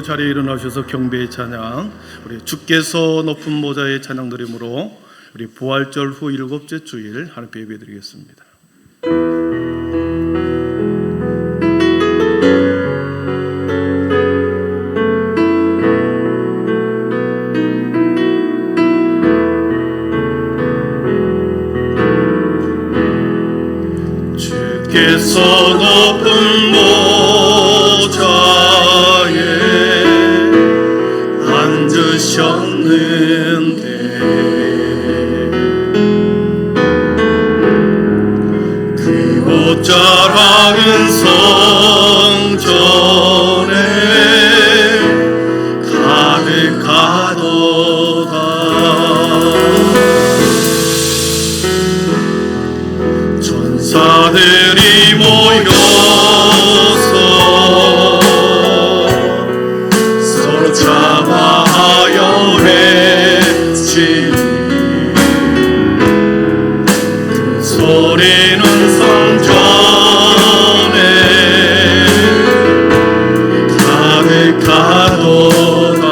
자리에 일어나셔서 경배의 찬양, 우리 주께서 높은 보좌의 찬양 드림으로 우리 부활절 후 7째 주일 하나님께 예배드리겠습니다. 주께서 높은 보좌에 앉으셨는데 그곳 자랑은 성전에 가득하도다. 전사들이 모여서 서로 참아하여 외치니 그 소리는 성전에 가득하도다.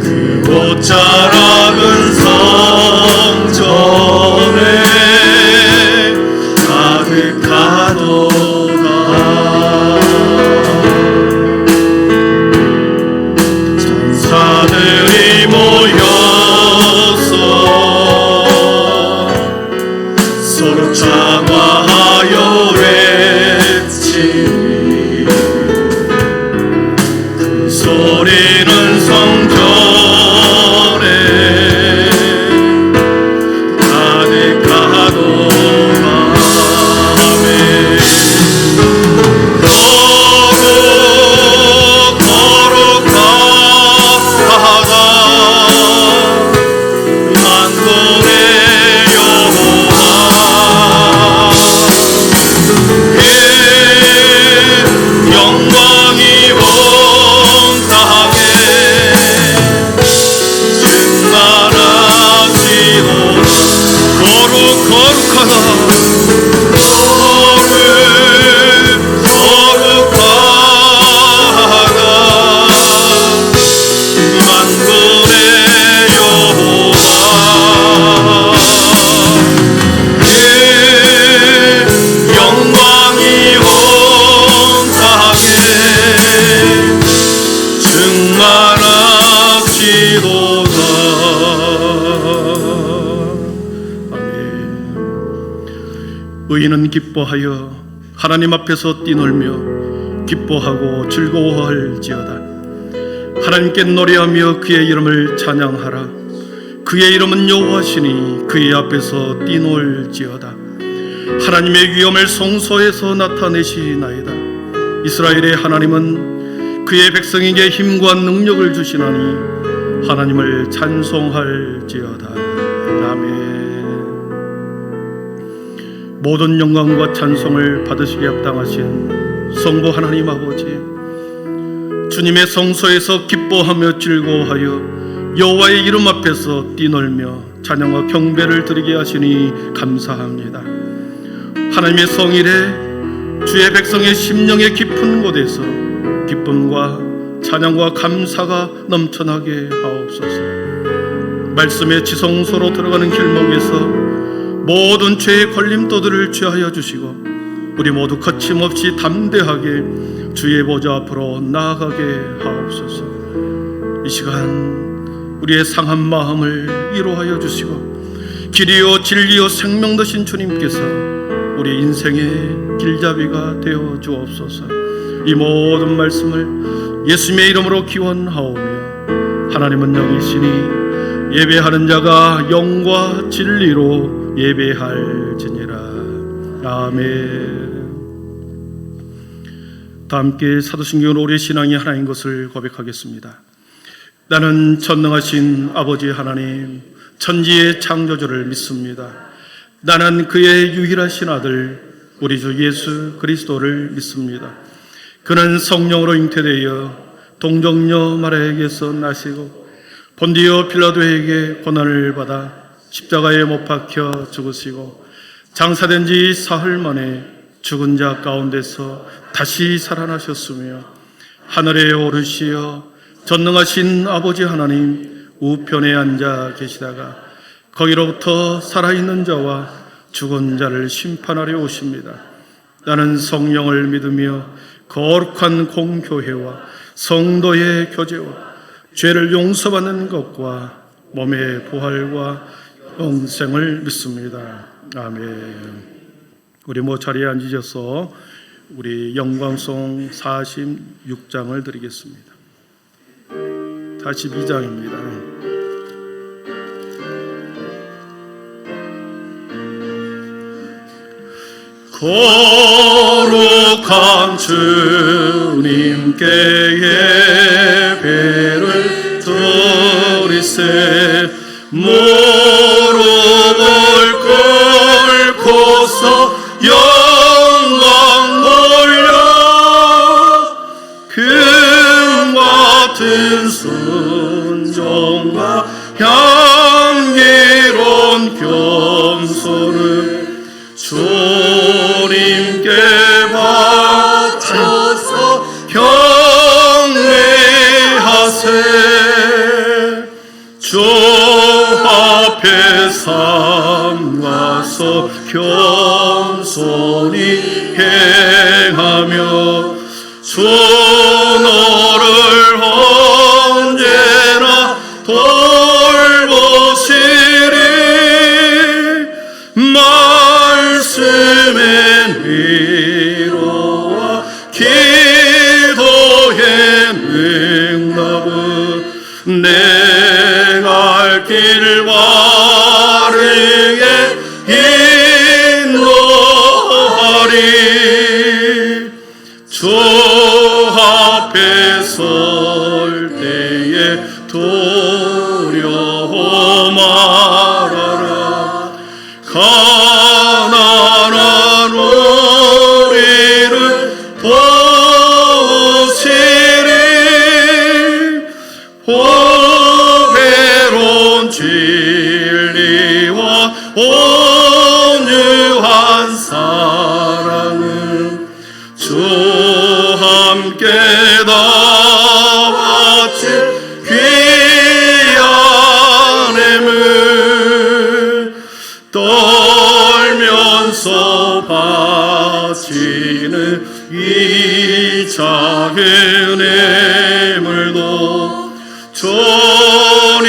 그곳 자랑은 성전에 가득하도다. 천사들이 모여서 서로 참아하여 외치니 그 소리는 성전에 가득하도다. 아멘. 거룩하다 만군의 여호와, 영광이 온 땅에 충만하시도다. 거룩하다 만군의 여호와, 영광이 온 땅에 충만하시도다. 아멘. 의인은 기뻐하여 하나님 앞에서 뛰놀며 기뻐하고 즐거워할지어다. 하나님께 노래하며 그의 이름을 찬양하라. 그의 이름은 여호와시니 그의 앞에서 뛰놀지어다. 하나님의 위엄을 성소에서 나타내시나이다. 이스라엘의 하나님은 그의 백성에게 힘과 능력을 주시나니 하나님을 찬송할지어다. 아멘. 모든 영광과 찬송을 받으시기에 합당하신 성부 하나님 아버지, 주님의 성소에서 기뻐하며 즐거워하여 여호와의 이름 앞에서 뛰놀며 찬양과 경배를 드리게 하시니 감사합니다. 하나님의 성일에 주의 백성의 심령의 깊은 곳에서 기쁨과 찬양과 감사가 넘쳐나게 하옵소서. 말씀의 지성소로 들어가는 길목에서 모든 죄의 걸림돌들을 취하여 주시고 우리 모두 거침없이 담대하게 주의 보좌 앞으로 나아가게 하옵소서. 이 시간 우리의 상한 마음을 위로하여 주시고 길이요 진리요 생명 되신 주님께서 우리 인생의 길잡이가 되어 주옵소서. 이 모든 말씀을 예수님의 이름으로 기원하오며 하나님은 여기시니 예배하는 자가 영과 진리로 예배할지니라. 아멘. 다 함께 사도신경으로 우리의 신앙이 하나인 것을 고백하겠습니다. 나는 전능하신 아버지 하나님, 천지의 창조주를 믿습니다. 나는 그의 유일하신 아들 우리 주 예수 그리스도를 믿습니다. 그는 성령으로 잉태되어 동정녀 마리아에게서 나시고 본디오 빌라도에게 고난을 받아 십자가에 못 박혀 죽으시고 장사된 지 사흘 만에 죽은 자 가운데서 다시 살아나셨으며 하늘에 오르시어 전능하신 아버지 하나님 우편에 앉아 계시다가 거기로부터 살아있는 자와 죽은 자를 심판하려 오십니다. 나는 성령을 믿으며 거룩한 공교회와 성도의 교제와 죄를 용서받는 것과 몸의 부활과 영생을 믿습니다. 아멘. 우리 자리에 앉으셔서 우리 영광송 46장을 드리겠습니다. 42장입니다. 거룩한 주님께 예배를 드리세 무릎을 꿇고서 영광 돌려 금 같은 순종과 향기로운 겸손을 주님께 바쳐서 경배하세. 주 앞에 삼가서 겸손히 행하며 주 너를 언제나 돌보시리. 말씀의 위로와 기도의 응답은 내 갈 길 바르게 인도하리. 주 앞에 설 때에 두려워 말아라. 가난한 우리를 도우시리. 보배로운 진리와 온유한 사랑은 주 함께 다 바친 귀한 예물 떨면서 바치는 이 작은 예물도 주님은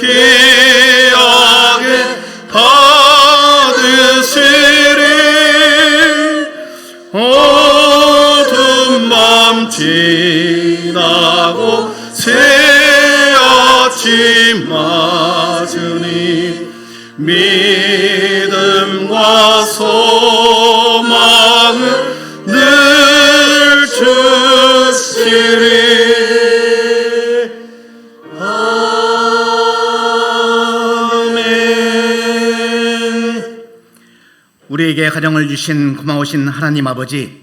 귀하게 받으시리. 어두운 밤 지나고 새 아침 맞으니 믿음과 소망을 늘 주시리. 아멘. 우리에게 가정을 주신 고마우신 하나님 아버지,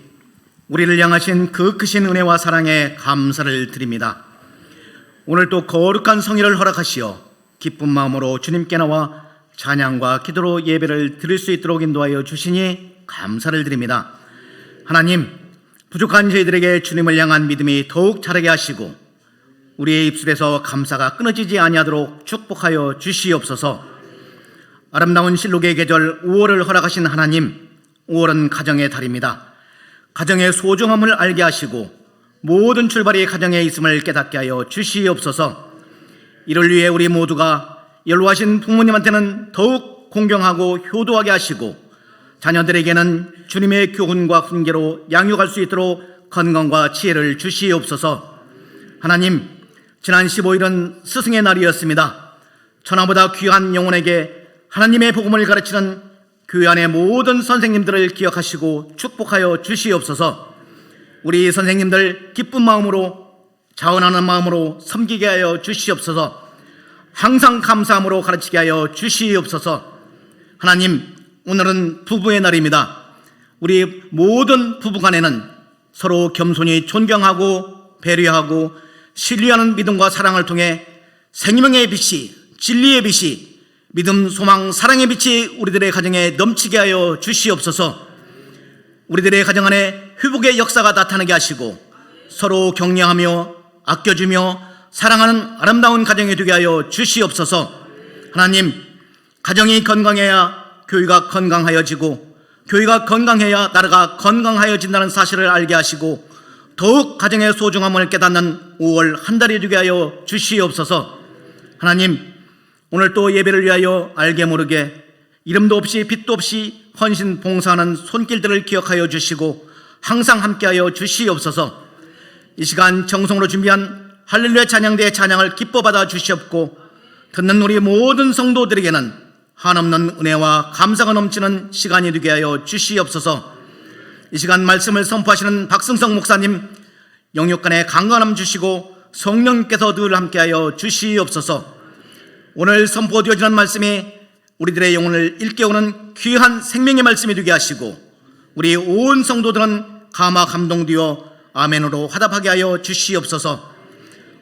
우리를 향하신 그 크신 은혜와 사랑에 감사를 드립니다. 오늘 또 거룩한 성일을 허락하시어 기쁜 마음으로 주님께 나와 찬양과 기도로 예배를 드릴 수 있도록 인도하여 주시니 감사를 드립니다. 하나님, 부족한 저희들에게 주님을 향한 믿음이 더욱 자라게 하시고 우리의 입술에서 감사가 끊어지지 아니하도록 축복하여 주시옵소서. 아름다운 실록의 계절 5월을 허락하신 하나님, 5월은 가정의 달입니다. 가정의 소중함을 알게 하시고 모든 출발이 가정에 있음을 깨닫게 하여 주시옵소서. 이를 위해 우리 모두가 연로하신 부모님한테는 더욱 공경하고 효도하게 하시고 자녀들에게는 주님의 교훈과 훈계로 양육할 수 있도록 건강과 지혜를 주시옵소서. 하나님, 지난 15일은 스승의 날이었습니다. 천하보다 귀한 영혼에게 하나님의 복음을 가르치는 교회 안의 모든 선생님들을 기억하시고 축복하여 주시옵소서. 우리 선생님들 기쁜 마음으로, 자원하는 마음으로 섬기게 하여 주시옵소서. 항상 감사함으로 가르치게 하여 주시옵소서. 하나님, 오늘은 부부의 날입니다. 우리 모든 부부간에는 서로 겸손히 존경하고 배려하고 신뢰하는 믿음과 사랑을 통해 생명의 빛이, 진리의 빛이, 믿음, 소망, 사랑의 빛이 우리들의 가정에 넘치게 하여 주시옵소서. 우리들의 가정 안에 회복의 역사가 나타나게 하시고 서로 격려하며 아껴주며 사랑하는 아름다운 가정이 되게 하여 주시옵소서. 하나님, 가정이 건강해야 교회가 건강하여지고 교회가 건강해야 나라가 건강하여진다는 사실을 알게 하시고 더욱 가정의 소중함을 깨닫는 5월 한 달이 되게 하여 주시옵소서. 하나님, 오늘 또 예배를 위하여 알게 모르게 이름도 없이 빛도 없이 헌신 봉사하는 손길들을 기억하여 주시고 항상 함께하여 주시옵소서. 이 시간 정성으로 준비한 할렐루야 찬양대의 찬양을 기뻐 받아 주시옵고 듣는 우리 모든 성도들에게는 한없는 은혜와 감사가 넘치는 시간이 되게 하여 주시옵소서. 이 시간 말씀을 선포하시는 박승성 목사님 영육간에 강건함 주시고 성령께서 늘 함께하여 주시옵소서. 오늘 선포되어지는 말씀이 우리들의 영혼을 일깨우는 귀한 생명의 말씀이 되게 하시고 우리 온 성도들은 감화 감동되어 아멘으로 화답하게 하여 주시옵소서.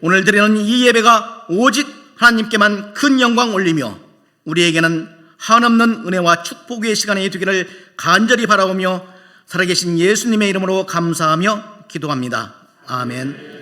오늘 드리는 이 예배가 오직 하나님께만 큰 영광 올리며 우리에게는 한없는 은혜와 축복의 시간이 되기를 간절히 바라오며 살아계신 예수님의 이름으로 감사하며 기도합니다. 아멘.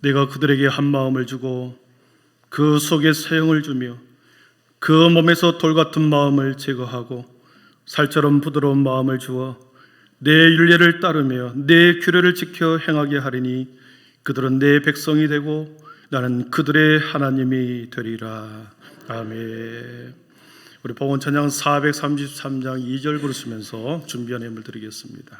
내가 그들에게 한 마음을 주고 그 속에 세형을 주며 그 몸에서 돌 같은 마음을 제거하고 살처럼 부드러운 마음을 주어 내 율례를 따르며 내 규례를 지켜 행하게 하리니 그들은 내 백성이 되고 나는 그들의 하나님이 되리라. 아멘. 우리 복음 찬양 433장 2절 부르시면서 준비한 예물 드리겠습니다.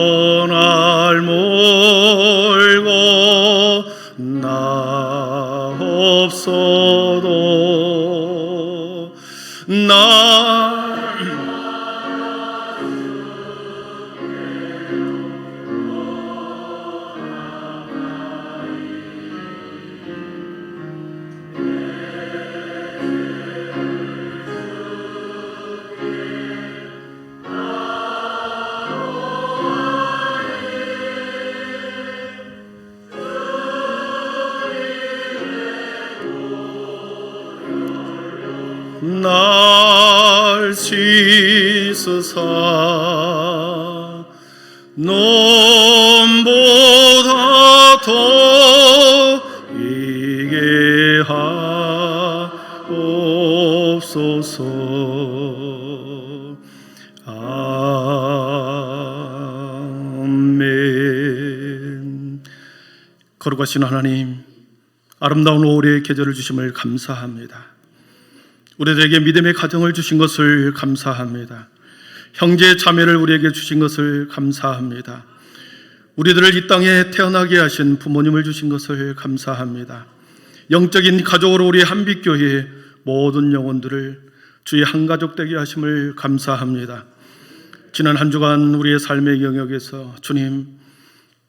봉헌을 몰고 나옵소도 날 씻으사 nom보다 더 이게 하옵소서. 아멘. 거룩하신 하나님, 아름다운 올해의 계절을 주심을 감사합니다. 우리들에게 믿음의 가정을 주신 것을 감사합니다. 형제 자매를 우리에게 주신 것을 감사합니다. 우리들을 이 땅에 태어나게 하신 부모님을 주신 것을 감사합니다. 영적인 가족으로 우리 한빛교회의 모든 영혼들을 주의 한 가족 되게 하심을 감사합니다. 지난 한 주간 우리의 삶의 영역에서 주님,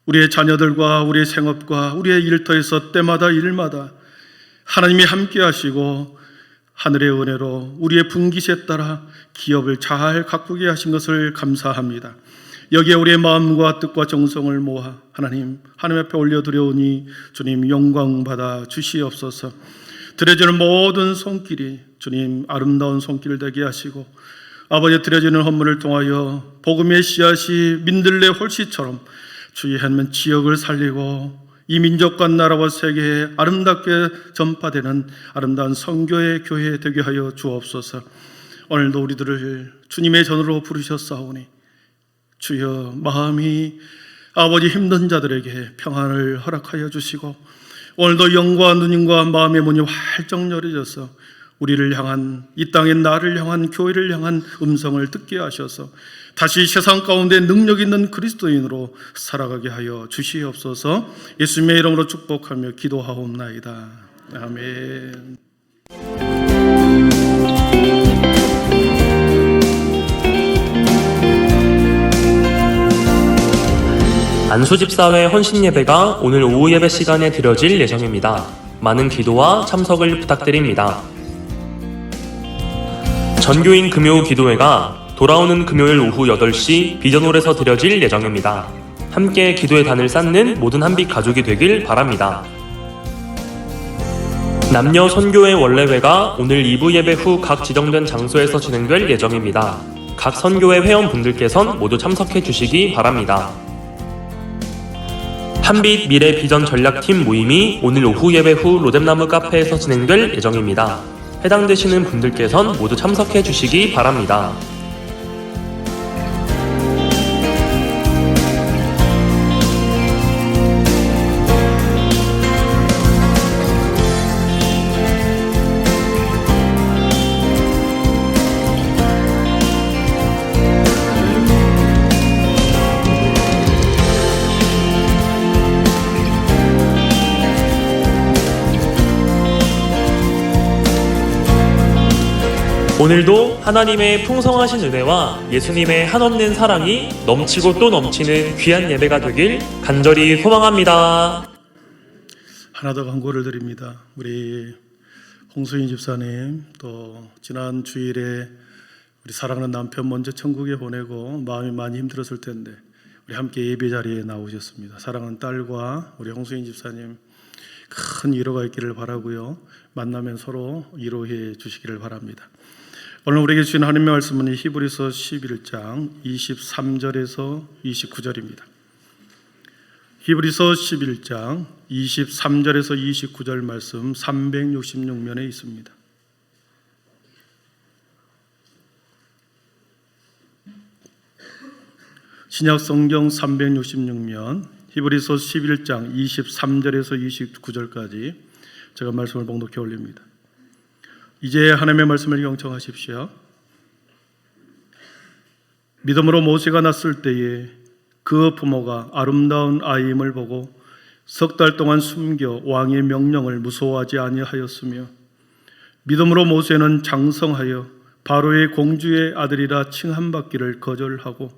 우리의 자녀들과 우리의 생업과 우리의 일터에서 때마다 일마다 하나님이 함께 하시고 하늘의 은혜로 우리의 분깃에 따라 기업을 잘 가꾸게 하신 것을 감사합니다. 여기에 우리의 마음과 뜻과 정성을 모아 하나님 앞에 올려드려오니 주님 영광 받아 주시옵소서. 드려지는 모든 손길이 주님 아름다운 손길 되게 하시고, 아버지 드려지는 헌물을 통하여 복음의 씨앗이 민들레 홀씨처럼 주의 하나님 지역을 살리고 이 민족과 나라와 세계에 아름답게 전파되는 아름다운 선교의 교회 되게 하여 주옵소서. 오늘도 우리들을 주님의 전으로 부르셨사오니 주여 마음이 아버지 힘든 자들에게 평안을 허락하여 주시고, 오늘도 영과 눈과 마음의 문이 활짝 열어져서 우리를 향한, 이 땅의 나를 향한, 교회를 향한 음성을 듣게 하셔서 다시 세상 가운데 능력 있는 그리스도인으로 살아가게 하여 주시옵소서. 예수님의 이름으로 축복하며 기도하옵나이다. 아멘. 안수집사회 헌신예배가 오늘 오후 예배 시간에 드려질 예정입니다. 많은 기도와 참석을 부탁드립니다. 전교인 금요 기도회가 돌아오는 금요일 오후 8시 비전홀에서 드려질 예정입니다. 함께 기도의 단을 쌓는 모든 한빛 가족이 되길 바랍니다. 남녀 선교회 원래회가 오늘 2부 예배 후 각 지정된 장소에서 진행될 예정입니다. 각 선교회 회원분들께선 모두 참석해 주시기 바랍니다. 한빛 미래 비전 전략팀 모임이 오늘 오후 예배 후 로뎀나무 카페에서 진행될 예정입니다. 해당되시는 분들께선 모두 참석해 주시기 바랍니다. 오늘도 하나님의 풍성하신 은혜와 예수님의 한없는 사랑이 넘치고 또 넘치는 귀한 예배가 되길 간절히 소망합니다. 하나 더 광고를 드립니다. 우리 홍수인 집사님, 또 지난 주일에 우리 사랑하는 남편 먼저 천국에 보내고 마음이 많이 힘들었을 텐데 우리 함께 예배 자리에 나오셨습니다. 사랑하는 딸과 우리 홍수인 집사님 큰 위로가 있기를 바라고요. 만나면 서로 위로해 주시기를 바랍니다. 오늘 우리에게 주신 하나님의 말씀은 히브리서 11장 23절에서 29절입니다. 히브리서 11장 23절에서 29절 말씀 366면에 있습니다. 신약 성경 366면 히브리서 11장 23절에서 29절까지 제가 말씀을 봉독해 올립니다. 이제 하나님의 말씀을 경청하십시오. 믿음으로 모세가 났을 때에 그 부모가 아름다운 아이임을 보고 석 달 동안 숨겨 왕의 명령을 무서워하지 아니하였으며, 믿음으로 모세는 장성하여 바로의 공주의 아들이라 칭함받기를 거절하고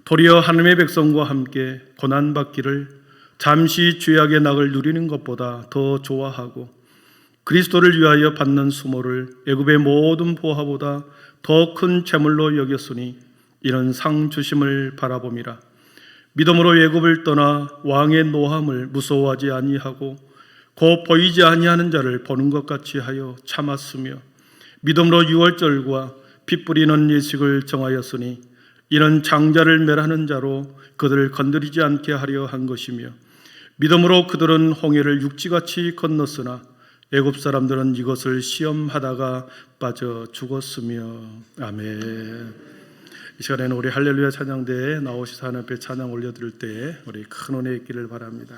도리어 하나님의 백성과 함께 고난받기를 잠시 죄악의 낙을 누리는 것보다 더 좋아하고 그리스도를 위하여 받는 수모를 애굽의 모든 보화보다 더 큰 재물로 여겼으니 이는 상 주심을 바라봄이라. 믿음으로 애굽을 떠나 왕의 노함을 무서워하지 아니하고 곧 보이지 아니하는 자를 보는 것 같이 하여 참았으며, 믿음으로 유월절과 피 뿌리는 예식을 정하였으니 이는 장자를 멸하는 자로 그들을 건드리지 않게 하려 한 것이며, 믿음으로 그들은 홍해를 육지같이 건넜으나 애굽 사람들은 이것을 시험하다가 빠져 죽었으며. 아멘. 이 시간에는 우리 할렐루야 찬양대에 나오셔서 하나님 앞에 찬양 올려드릴 때 우리 큰 은혜 있기를 바랍니다.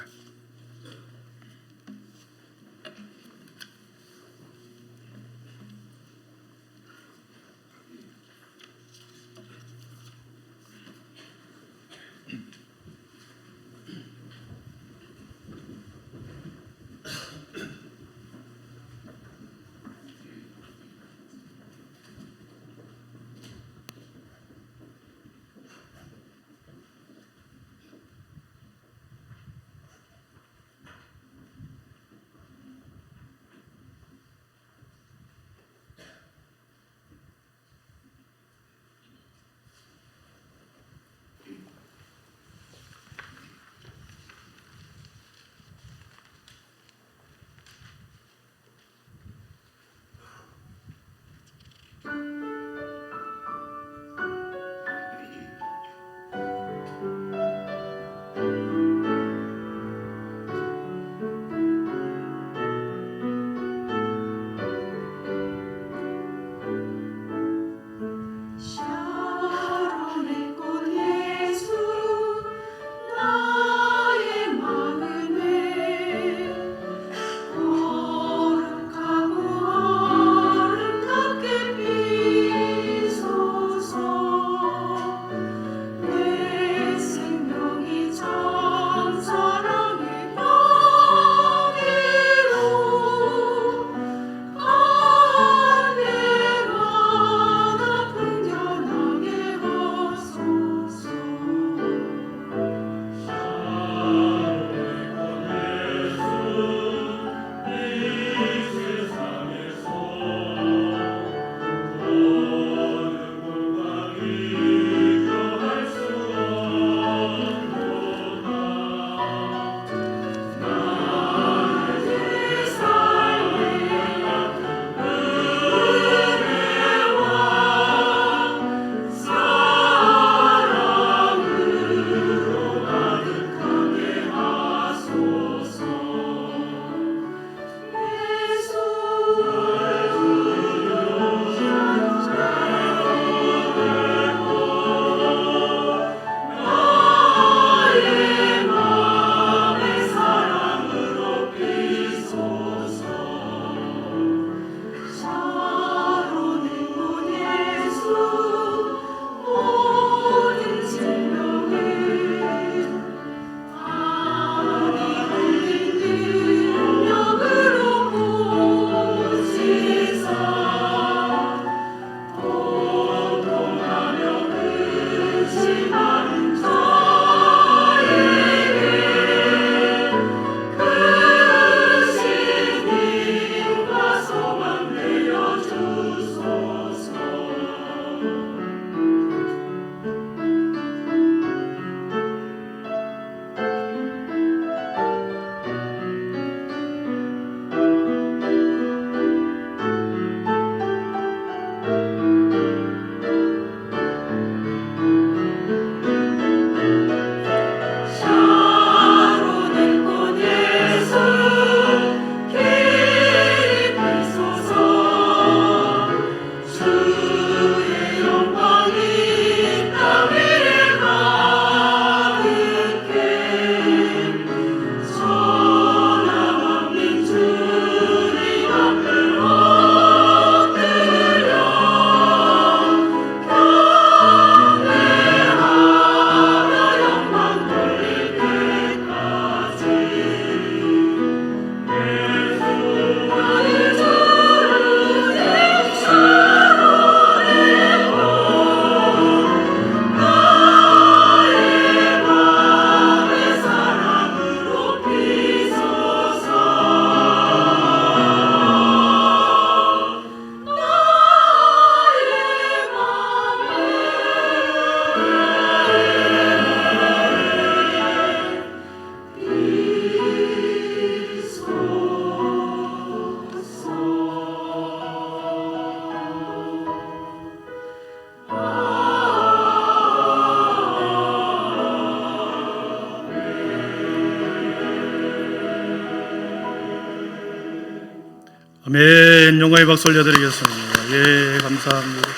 아멘. 영광의 박수 올려드리겠습니다. 예, 감사합니다.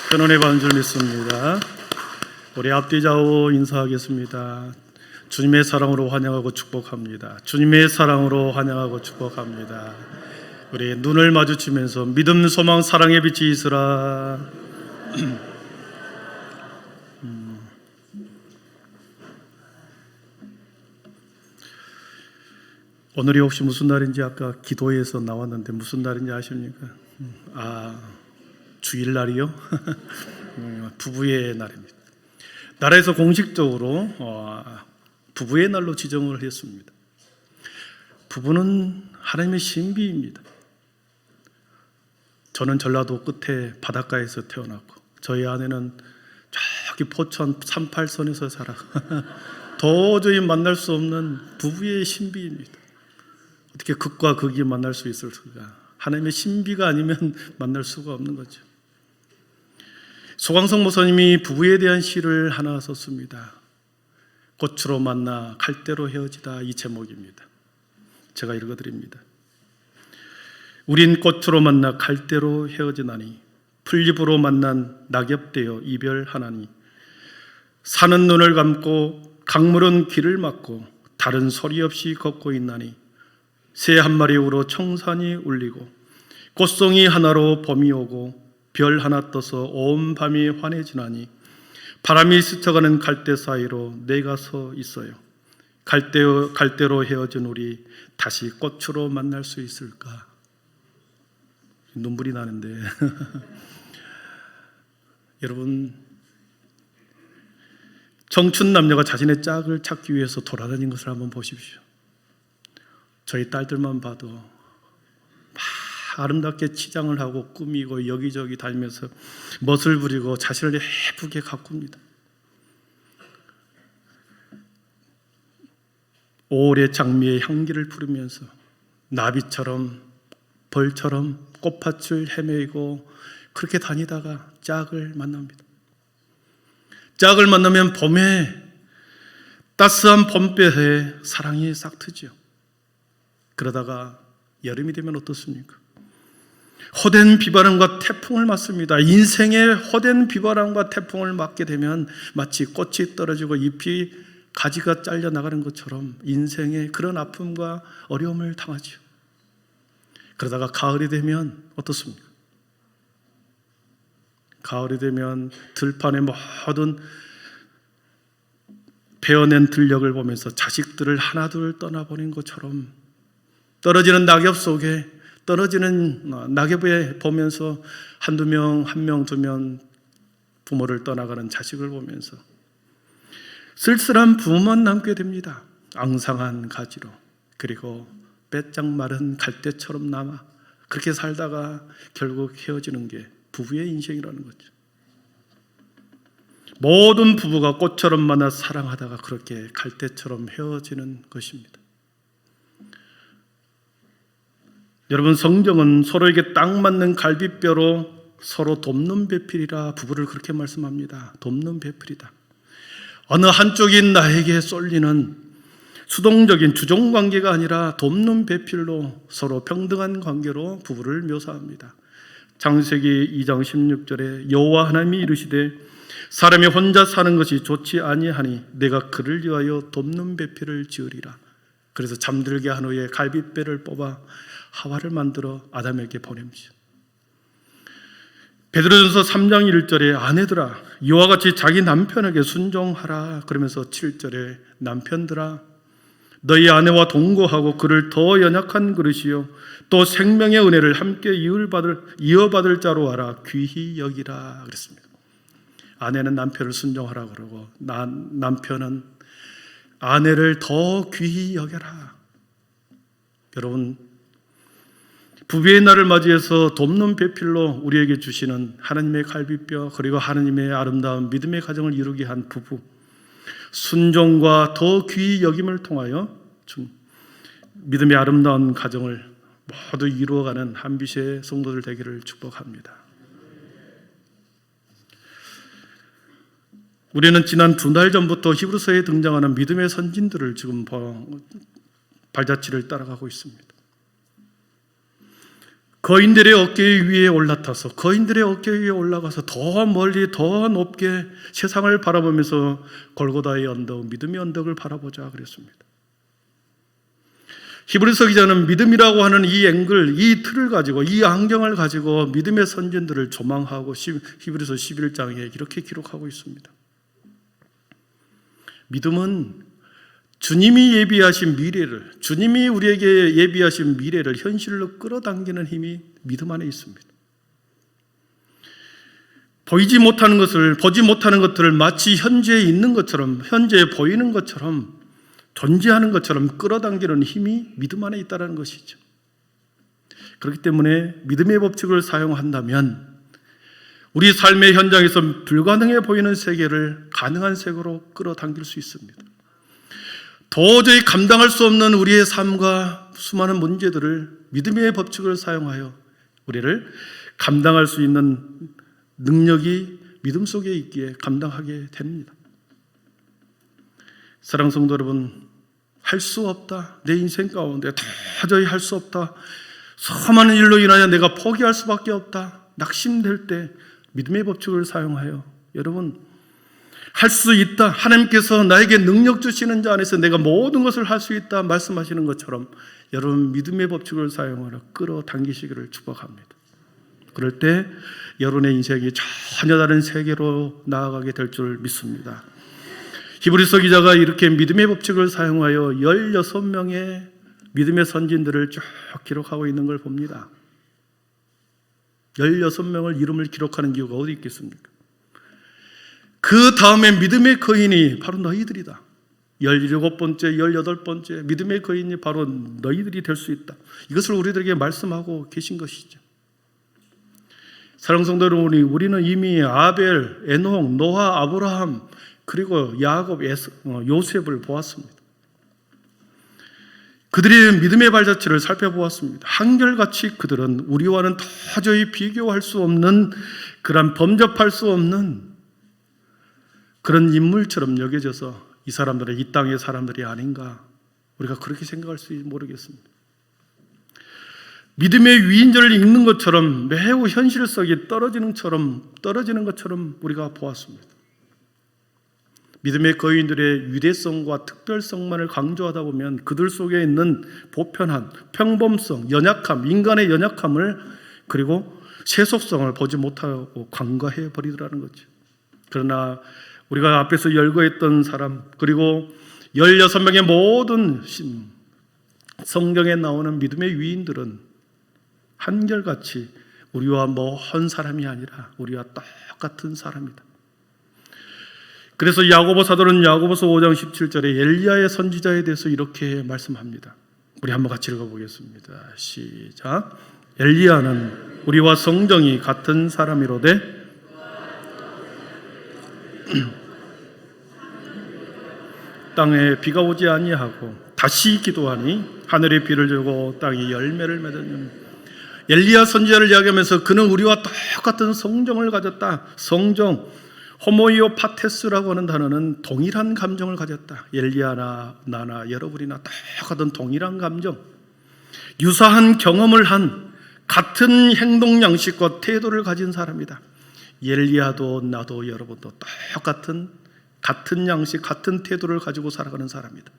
편안의 반줄 믿습니다. 우리 앞뒤 좌우 인사하겠습니다. 주님의 사랑으로 환영하고 축복합니다. 주님의 사랑으로 환영하고 축복합니다. 우리 눈을 마주치면서 믿음, 소망, 사랑의 빛이 있으라. 오늘이 혹시 무슨 날인지 아까 기도에서 나왔는데 무슨 날인지 아십니까? 주일날이요? 부부의 날입니다. 나라에서 공식적으로 부부의 날로 지정을 했습니다. 부부는 하나님의 신비입니다. 저는 전라도 끝에 바닷가에서 태어났고 저희 아내는 저기 포천 38선에서 살아. 도저히 만날 수 없는 부부의 신비입니다. 어떻게 극과 극이 만날 수 있을까? 하나님의 신비가 아니면 만날 수가 없는 거죠. 소강성 목사님이 부부에 대한 시를 하나 썼습니다. 꽃으로 만나 갈대로 헤어지다, 이 제목입니다. 제가 읽어드립니다. 우린 꽃으로 만나 갈대로 헤어지나니 풀잎으로 만난 낙엽되어 이별하나니 산은 눈을 감고 강물은 귀를 막고 다른 소리 없이 걷고 있나니 새 한 마리 울어 청산이 울리고 꽃송이 하나로 봄이 오고 별 하나 떠서 온 밤이 환해지나니 바람이 스쳐가는 갈대 사이로 내가 서 있어요. 갈대로 헤어진 우리 다시 꽃으로 만날 수 있을까? 눈물이 나는데 여러분, 청춘 남녀가 자신의 짝을 찾기 위해서 돌아다닌 것을 한번 보십시오. 저희 딸들만 봐도 막 아름답게 치장을 하고 꾸미고 여기저기 다니면서 멋을 부리고 자신을 예쁘게 가꿉니다. 5월의 장미의 향기를 부르면서 나비처럼 벌처럼 꽃밭을 헤매고 그렇게 다니다가 짝을 만납니다. 짝을 만나면 봄에 따스한 봄볕에 사랑이 싹 트죠. 그러다가 여름이 되면 어떻습니까? 호된 비바람과 태풍을 맞습니다. 인생의 호된 비바람과 태풍을 맞게 되면 마치 꽃이 떨어지고 잎이 가지가 잘려 나가는 것처럼 인생의 그런 아픔과 어려움을 당하죠. 그러다가 가을이 되면 어떻습니까? 가을이 되면 들판의 모든 베어낸 들녘을 보면서 자식들을 하나둘 떠나보낸 것처럼 떨어지는 낙엽 속에 떨어지는 낙엽에 보면서 한두 명, 한 명, 두 명 부모를 떠나가는 자식을 보면서 쓸쓸한 부모만 남게 됩니다. 앙상한 가지로, 그리고 빼짝 마른 갈대처럼 남아 그렇게 살다가 결국 헤어지는 게 부부의 인생이라는 거죠. 모든 부부가 꽃처럼 만나 사랑하다가 그렇게 갈대처럼 헤어지는 것입니다. 여러분, 성경은 서로에게 딱 맞는 갈빗뼈로 서로 돕는 배필이라 부부를 그렇게 말씀합니다. 돕는 배필이다. 어느 한쪽이 나에게 쏠리는 수동적인 주종 관계가 아니라 돕는 배필로 서로 평등한 관계로 부부를 묘사합니다. 창세기 2장 16절에 여호와 하나님이 이르시되 사람이 혼자 사는 것이 좋지 아니하니 내가 그를 위하여 돕는 배필을 지으리라. 그래서 잠들게 한 후에 갈빗뼈를 뽑아 하와를 만들어 아담에게 보냅니다. 베드로전서 3장 1절에 아내들아 이와 같이 자기 남편에게 순종하라. 그러면서 7절에 남편들아 너희 아내와 동거하고 그를 더 연약한 그릇이요 또 생명의 은혜를 함께 이어받을 자로 하라. 귀히 여기라 그랬습니다. 아내는 남편을 순종하라 그러고 남편은 아내를 더 귀히 여겨라. 여러분, 부부의 날을 맞이해서 돕는 배필로 우리에게 주시는 하나님의 갈빗뼈, 그리고 하나님의 아름다운 믿음의 가정을 이루게 한 부부, 순종과 더 귀히 여김을 통하여 믿음의 아름다운 가정을 모두 이루어가는 한빛의 성도들 되기를 축복합니다. 우리는 지난 2달 전부터 히브리서에 등장하는 믿음의 선진들을 지금 발자취를 따라가고 있습니다. 거인들의 어깨 위에 올라타서 거인들의 어깨 위에 올라가서 더 멀리 더 높게 세상을 바라보면서 골고다의 언덕, 믿음의 언덕을 바라보자 그랬습니다. 히브리서 기자는 믿음이라고 하는 이 앵글, 이 틀을 가지고, 이 안경을 가지고 믿음의 선진들을 조망하고 히브리서 11장에 이렇게 기록하고 있습니다. 믿음은 주님이 예비하신 미래를, 주님이 우리에게 예비하신 미래를 현실로 끌어당기는 힘이 믿음 안에 있습니다. 보지 못하는 것들을 마치 현재에 있는 것처럼, 현재에 보이는 것처럼, 존재하는 것처럼 끌어당기는 힘이 믿음 안에 있다는 것이죠. 그렇기 때문에 믿음의 법칙을 사용한다면 우리 삶의 현장에서 불가능해 보이는 세계를 가능한 세계로 끌어당길 수 있습니다. 도저히 감당할 수 없는 우리의 삶과 수많은 문제들을 믿음의 법칙을 사용하여 우리를 감당할 수 있는 능력이 믿음 속에 있기에 감당하게 됩니다. 사랑하는 성도 여러분, 할 수 없다. 내 인생 가운데 도저히 할 수 없다. 수많은 일로 인하여 내가 포기할 수밖에 없다. 낙심될 때 믿음의 법칙을 사용하여 여러분 할 수 있다. 하나님께서 나에게 능력 주시는 자 안에서 내가 모든 것을 할 수 있다 말씀하시는 것처럼 여러분 믿음의 법칙을 사용하여 끌어당기시기를 축복합니다. 그럴 때 여러분의 인생이 전혀 다른 세계로 나아가게 될 줄 믿습니다. 히브리서 기자가 이렇게 믿음의 법칙을 사용하여 16명의 믿음의 선진들을 쭉 기록하고 있는 걸 봅니다. 16명을 이름을 기록하는 이유가 어디 있겠습니까? 그 다음에 믿음의 거인이 바로 너희들이다. 17번째, 18번째 믿음의 거인이 바로 너희들이 될 수 있다. 이것을 우리들에게 말씀하고 계신 것이죠. 사랑하는 성도 여러분, 우리는 이미 아벨, 에녹, 노아, 아브라함 그리고 야곱, 요셉을 보았습니다. 그들의 믿음의 발자취를 살펴보았습니다. 한결같이 그들은 우리와는 도저히 비교할 수 없는 그런 범접할 수 없는 그런 인물처럼 여겨져서 이 사람들은 이 땅의 사람들이 아닌가, 우리가 그렇게 생각할 수 모르겠습니다. 믿음의 위인전을 읽는 것처럼 매우 현실 속에 떨어지는 것처럼 우리가 보았습니다. 믿음의 거인들의 위대성과 특별성만을 강조하다 보면 그들 속에 있는 보편한 평범성, 연약함, 인간의 연약함을 그리고 세속성을 보지 못하고 간과해 버리더라는 거죠. 그러나 우리가 앞에서 열거했던 사람, 그리고 16명의 모든 성경에 나오는 믿음의 위인들은 한결같이 우리와 먼 사람이 아니라 우리와 똑같은 사람이다. 그래서 야고보 사도는 야고보서 5장 17절에 엘리야의 선지자에 대해서 이렇게 말씀합니다. 우리 한번 같이 읽어보겠습니다. 시작. 엘리야는 우리와 성정이 같은 사람이로되 땅에 비가 오지 아니하고 다시 기도하니 하늘에 비를 주고 땅이 열매를 맺었느니. 엘리야 선지자를 이야기하면서 그는 우리와 똑같은 성정을 가졌다. 성정, 호모이오파테스라고 하는 단어는 동일한 감정을 가졌다. 엘리야나 나나 여러분이나 똑같은 동일한 감정, 유사한 경험을 한 같은 행동 양식과 태도를 가진 사람이다. 엘리야도 나도 여러분도 같은 양식, 같은 태도를 가지고 살아가는 사람이다.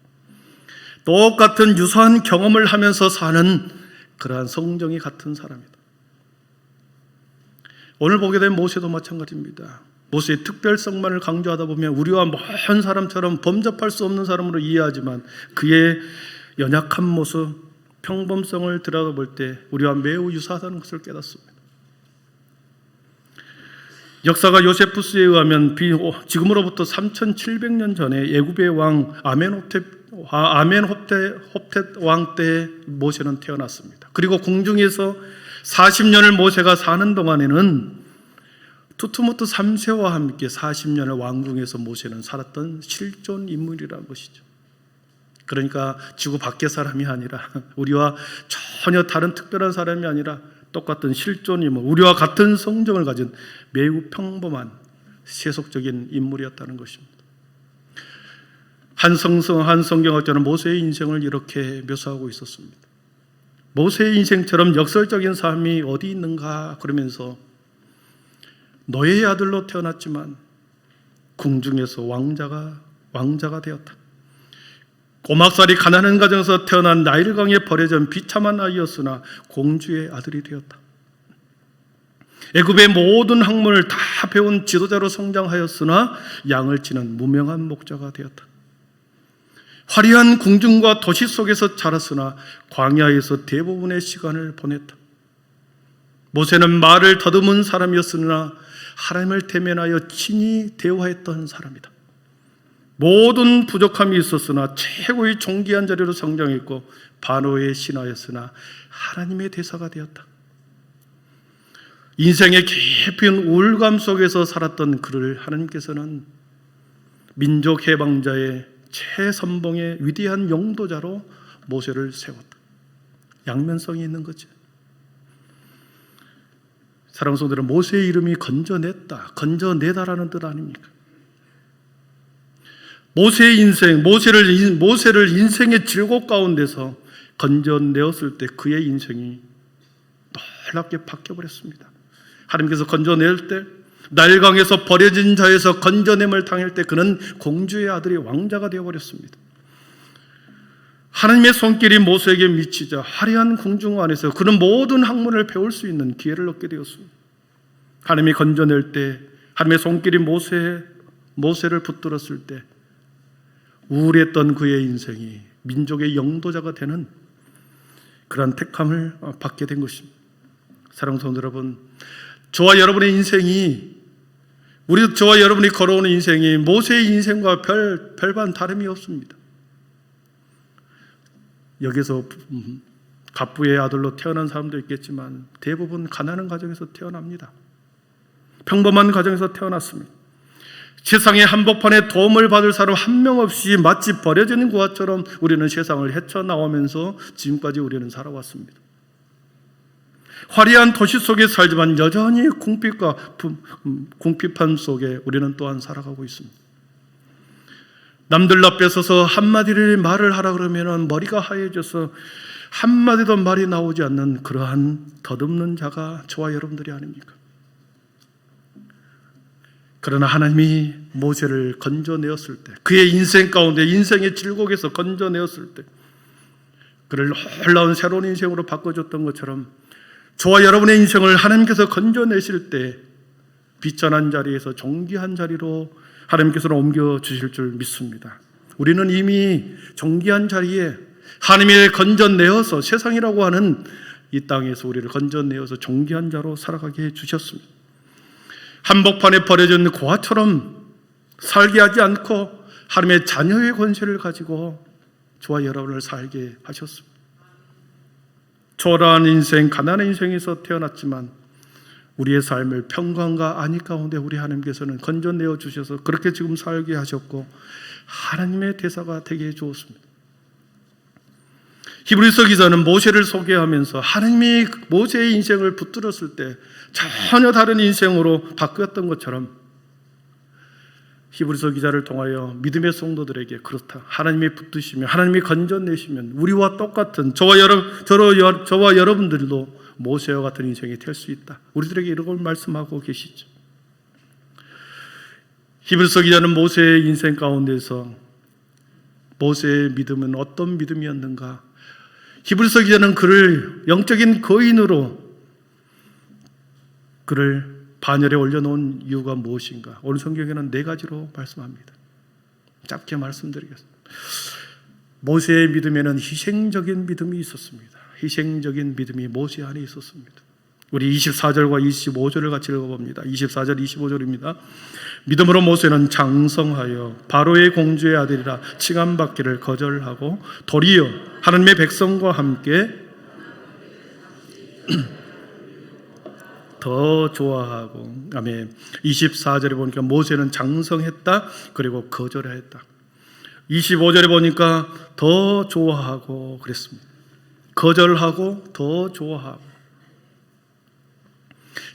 똑같은 유사한 경험을 하면서 사는 그러한 성정이 같은 사람이다. 오늘 보게 된 모세도 마찬가지입니다. 모세의 특별성만을 강조하다 보면 우리와 먼 사람처럼 범접할 수 없는 사람으로 이해하지만 그의 연약한 모습, 평범성을 들여다볼 때 우리와 매우 유사하다는 것을 깨닫습니다. 역사가 요세푸스에 의하면 지금으로부터 3700년 전에 애굽의 왕 아멘호텝 왕 때 모세는 태어났습니다. 그리고 궁중에서 40년을 모세가 사는 동안에는 투트모트 3세와 함께 40년을 왕궁에서 모세는 살았던 실존 인물이라는 것이죠. 그러니까 지구 밖의 사람이 아니라 우리와 전혀 다른 특별한 사람이 아니라 똑같은 실존 인물, 우리와 같은 성정을 가진 매우 평범한 세속적인 인물이었다는 것입니다. 한 성경학자는 모세의 인생을 이렇게 묘사하고 있었습니다. 모세의 인생처럼 역설적인 삶이 어디 있는가 그러면서 노예의 아들로 태어났지만 궁중에서 왕자가 되었다. 꼬막살이 가난한 가정에서 태어난 나일강에 버려진 비참한 아이였으나 공주의 아들이 되었다. 애굽의 모든 학문을 다 배운 지도자로 성장하였으나 양을 치는 무명한 목자가 되었다. 화려한 궁중과 도시 속에서 자랐으나 광야에서 대부분의 시간을 보냈다. 모세는 말을 더듬은 사람이었으나 하나님을 대면하여 친히 대화했던 사람이다. 모든 부족함이 있었으나 최고의 존귀한 자리로 성장했고 바로의 신하였으나 하나님의 대사가 되었다. 인생의 깊은 우울감 속에서 살았던 그를 하나님께서는 민족 해방자의 최선봉의 위대한 용도자로 모세를 세웠다. 양면성이 있는 거죠. 사랑하는 성도들은 모세의 이름이 건져내다라는 뜻 아닙니까? 모세의 인생, 모세를 인생의 질곡 가운데서 건져내었을 때 그의 인생이 놀랍게 바뀌어버렸습니다. 하나님께서 건져낼 때, 나일강에서 버려진 자에서 건져냄을 당할 때 그는 공주의 아들이 왕자가 되어버렸습니다. 하나님의 손길이 모세에게 미치자 화려한 궁중 안에서 그는 모든 학문을 배울 수 있는 기회를 얻게 되었습니다. 하나님이 건져낼 때, 하나님의 손길이 모세를 붙들었을 때 우울했던 그의 인생이 민족의 영도자가 되는 그러한 택함을 받게 된 것입니다. 사랑하는 성도 여러분, 저와 여러분의 인생이, 저와 여러분이 걸어오는 인생이 모세의 인생과 별반 다름이 없습니다. 여기서 갑부의 아들로 태어난 사람도 있겠지만 대부분 가난한 가정에서 태어납니다. 평범한 가정에서 태어났습니다. 세상의 한복판에 도움을 받을 사람 한 명 없이 마치 버려진 구화처럼 우리는 세상을 헤쳐나오면서 지금까지 우리는 살아왔습니다. 화려한 도시 속에 살지만 여전히 궁핍함 속에 우리는 또한 살아가고 있습니다. 남들 앞에 서서 한마디를 말을 하라 그러면 머리가 하얘져서 한마디도 말이 나오지 않는 그러한 덧없는 자가 저와 여러분들이 아닙니까? 그러나 하나님이 모세를 건져내었을 때, 그의 인생 가운데 인생의 질곡에서 건져내었을 때 그를 놀라운 새로운 인생으로 바꿔줬던 것처럼 저와 여러분의 인생을 하나님께서 건져내실 때 비천한 자리에서 존귀한 자리로 하나님께서는 옮겨주실 줄 믿습니다. 우리는 이미 존귀한 자리에 하나님이 건져내어서 세상이라고 하는 이 땅에서 우리를 건져내어서 존귀한 자로 살아가게 해주셨습니다. 한복판에 버려진 고아처럼 살게 하지 않고 하나님의 자녀의 권세를 가지고 저와 여러분을 살게 하셨습니다. 초라한 인생, 가난한 인생에서 태어났지만 우리의 삶을 평강과 안위 가운데 우리 하나님께서는 건져내어 주셔서 그렇게 지금 살게 하셨고 하나님의 대사가 되게 해주었습니다. 히브리서 기자는 모세를 소개하면서 하나님이 모세의 인생을 붙들었을 때 전혀 다른 인생으로 바뀌었던 것처럼 히브리서 기자를 통하여 믿음의 성도들에게 그렇다, 하나님이 붙드시면, 하나님이 건져내시면 우리와 똑같은 저와 여러분들도 모세와 같은 인생이 될 수 있다, 우리들에게 이런 걸 말씀하고 계시죠. 히브리서 기자는 모세의 인생 가운데서 모세의 믿음은 어떤 믿음이었는가, 히브리서 기자는 그를 영적인 거인으로 그를 반열에 올려놓은 이유가 무엇인가? 오늘 성경에는 4가지로 말씀합니다. 짧게 말씀드리겠습니다. 모세의 믿음에는 희생적인 믿음이 있었습니다. 희생적인 믿음이 모세 안에 있었습니다. 우리 24절과 25절을 같이 읽어봅니다. 24절, 25절입니다. 믿음으로 모세는 장성하여 바로의 공주의 아들이라 칭함받기를 거절하고 도리어 하나님의 백성과 함께 더 좋아하고, 아멘. 24절에 보니까 모세는 장성했다, 그리고 거절했다. 25절에 보니까 더 좋아하고 그랬습니다. 거절하고 더 좋아하고.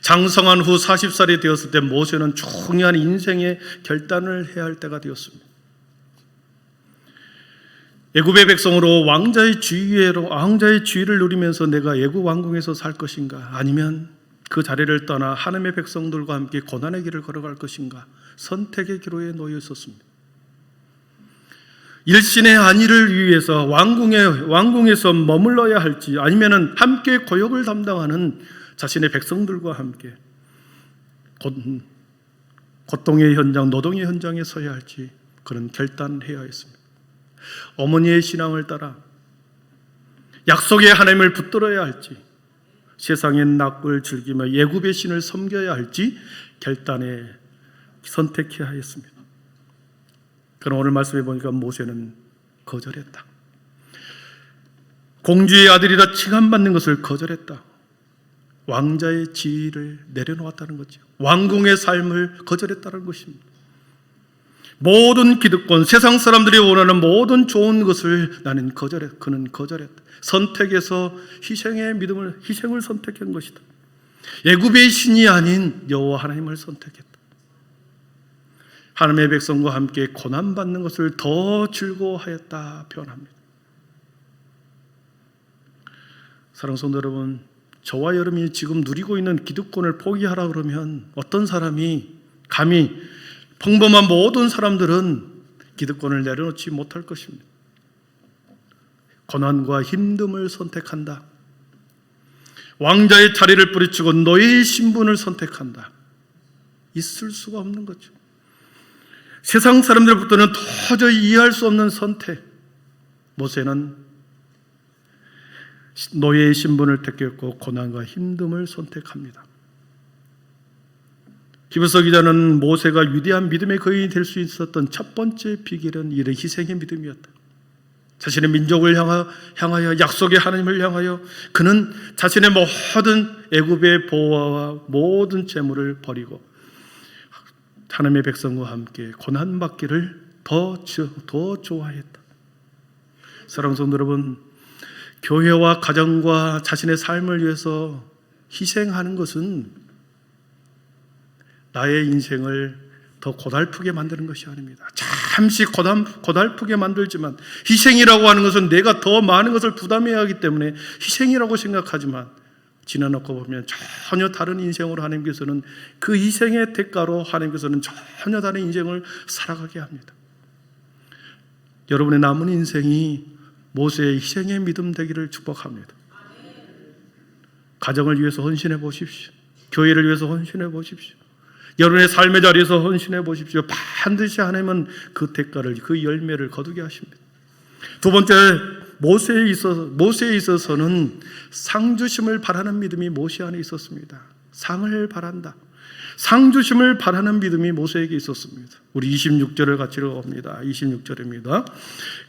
장성한 후 40살이 되었을 때 모세는 중요한 인생의 결단을 해야 할 때가 되었습니다. 애굽의 백성으로 왕자의 지위를 누리면서 내가 애굽 왕궁에서 살 것인가, 아니면 그 자리를 떠나 하나님의 백성들과 함께 고난의 길을 걸어갈 것인가, 선택의 기로에 놓여 있었습니다. 일신의 안위를 위해서 왕궁에서 머물러야 할지, 아니면 함께 고역을 담당하는 자신의 백성들과 함께 고통의 현장, 노동의 현장에 서야 할지 그런 결단을 해야 했습니다. 어머니의 신앙을 따라 약속의 하나님을 붙들어야 할지, 세상의 낙을 즐기며 애굽의 신을 섬겨야 할지 선택해야 했습니다. 그럼 오늘 말씀해 보니까 모세는 거절했다. 공주의 아들이라 칭함받는 것을 거절했다. 왕자의 지위를 내려놓았다는 거죠. 왕궁의 삶을 거절했다는 것입니다. 모든 기득권, 세상 사람들이 원하는 모든 좋은 것을 그는 거절했다. 선택에서 희생을 선택한 것이다. 애굽의 신이 아닌 여호와 하나님을 선택했다. 하나님의 백성과 함께 고난받는 것을 더 즐거워하였다 표현합니다. 사랑하는 성도 여러분, 저와 여러분이 지금 누리고 있는 기득권을 포기하라 그러면 어떤 사람이 감히, 평범한 모든 사람들은 기득권을 내려놓지 못할 것입니다. 고난과 힘듦을 선택한다. 왕자의 자리를 뿌리치고 노예의 신분을 선택한다. 있을 수가 없는 거죠. 세상 사람들부터는 도저히 이해할 수 없는 선택. 모세는 노예의 신분을 택했고 고난과 힘듦을 선택합니다. 히브리서 기자는 모세가 위대한 믿음의 거인이 될 수 있었던 첫 번째 비결은 이런 희생의 믿음이었다. 자신의 민족을 향하여, 약속의 하나님을 향하여 그는 자신의 모든 애굽의 보화와 모든 재물을 버리고 하나님의 백성과 함께 고난받기를 더 좋아했다. 사랑하는 성도 여러분, 교회와 가정과 자신의 삶을 위해서 희생하는 것은 나의 인생을 더 고달프게 만드는 것이 아닙니다. 잠시 고달프게 만들지만, 희생이라고 하는 것은 내가 더 많은 것을 부담해야 하기 때문에 희생이라고 생각하지만, 지나놓고 보면 전혀 다른 인생으로 하나님께서는 그 희생의 대가로 하나님께서는 전혀 다른 인생을 살아가게 합니다. 여러분의 남은 인생이 모세의 희생의 믿음 되기를 축복합니다. 가정을 위해서 헌신해 보십시오. 교회를 위해서 헌신해 보십시오. 여러분의 삶의 자리에서 헌신해 보십시오. 반드시 하나님은 그 대가를, 그 열매를 거두게 하십니다. 두 번째, 모세에 있어서는 상 주심을 바라는 믿음이 모세 안에 있었습니다. 상을 바란다. 상 주심을 바라는 믿음이 모세에게 있었습니다. 우리 26절을 같이 읽어봅니다. 26절입니다.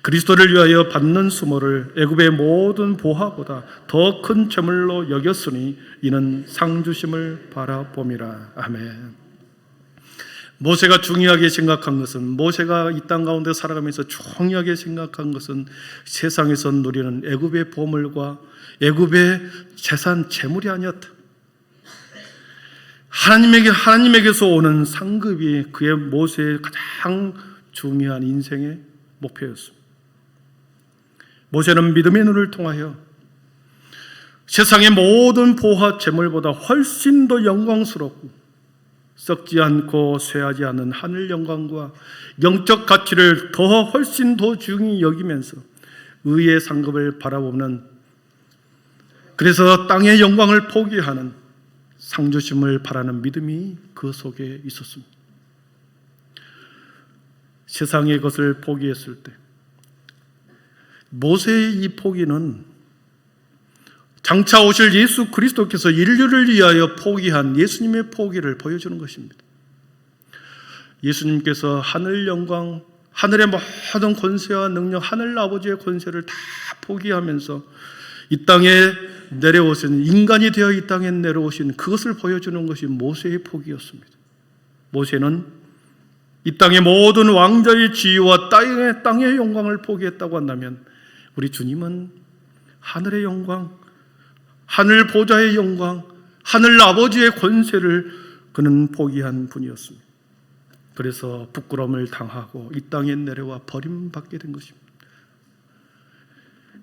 그리스도를 위하여 받는 수모를 애굽의 모든 보화보다 더 큰 재물로 여겼으니 이는 상 주심을 바라봄이라. 아멘. 모세가 중요하게 생각한 것은, 모세가 이 땅 가운데 살아가면서 중요하게 생각한 것은 세상에서 누리는 애굽의 보물과 애굽의 재산, 재물이 아니었다. 하나님에게서 오는 상급이 그의 모세의 가장 중요한 인생의 목표였습니다. 모세는 믿음의 눈을 통하여 세상의 모든 보화 재물보다 훨씬 더 영광스럽고 썩지 않고 쇠하지 않는 하늘 영광과 영적 가치를 훨씬 더 중히 여기면서 의의 상급을 바라보는, 그래서 땅의 영광을 포기하는 상주심을 바라는 믿음이 그 속에 있었습니다. 세상의 것을 포기했을 때 모세의 이 포기는 장차 오실 예수 그리스도께서 인류를 위하여 포기한 예수님의 포기를 보여주는 것입니다. 예수님께서 하늘 영광, 하늘의 모든 권세와 능력, 하늘 아버지의 권세를 다 포기하면서 이 땅에 내려오신, 인간이 되어 이 땅에 내려오신 그것을 보여주는 것이 모세의 포기였습니다. 모세는 이 땅의 모든 왕자의 지위와 땅의 영광을 포기했다고 한다면, 우리 주님은 하늘의 영광, 하늘 보좌의 영광, 하늘 아버지의 권세를 그는 포기한 분이었습니다. 그래서 부끄러움을 당하고 이 땅에 내려와 버림받게 된 것입니다.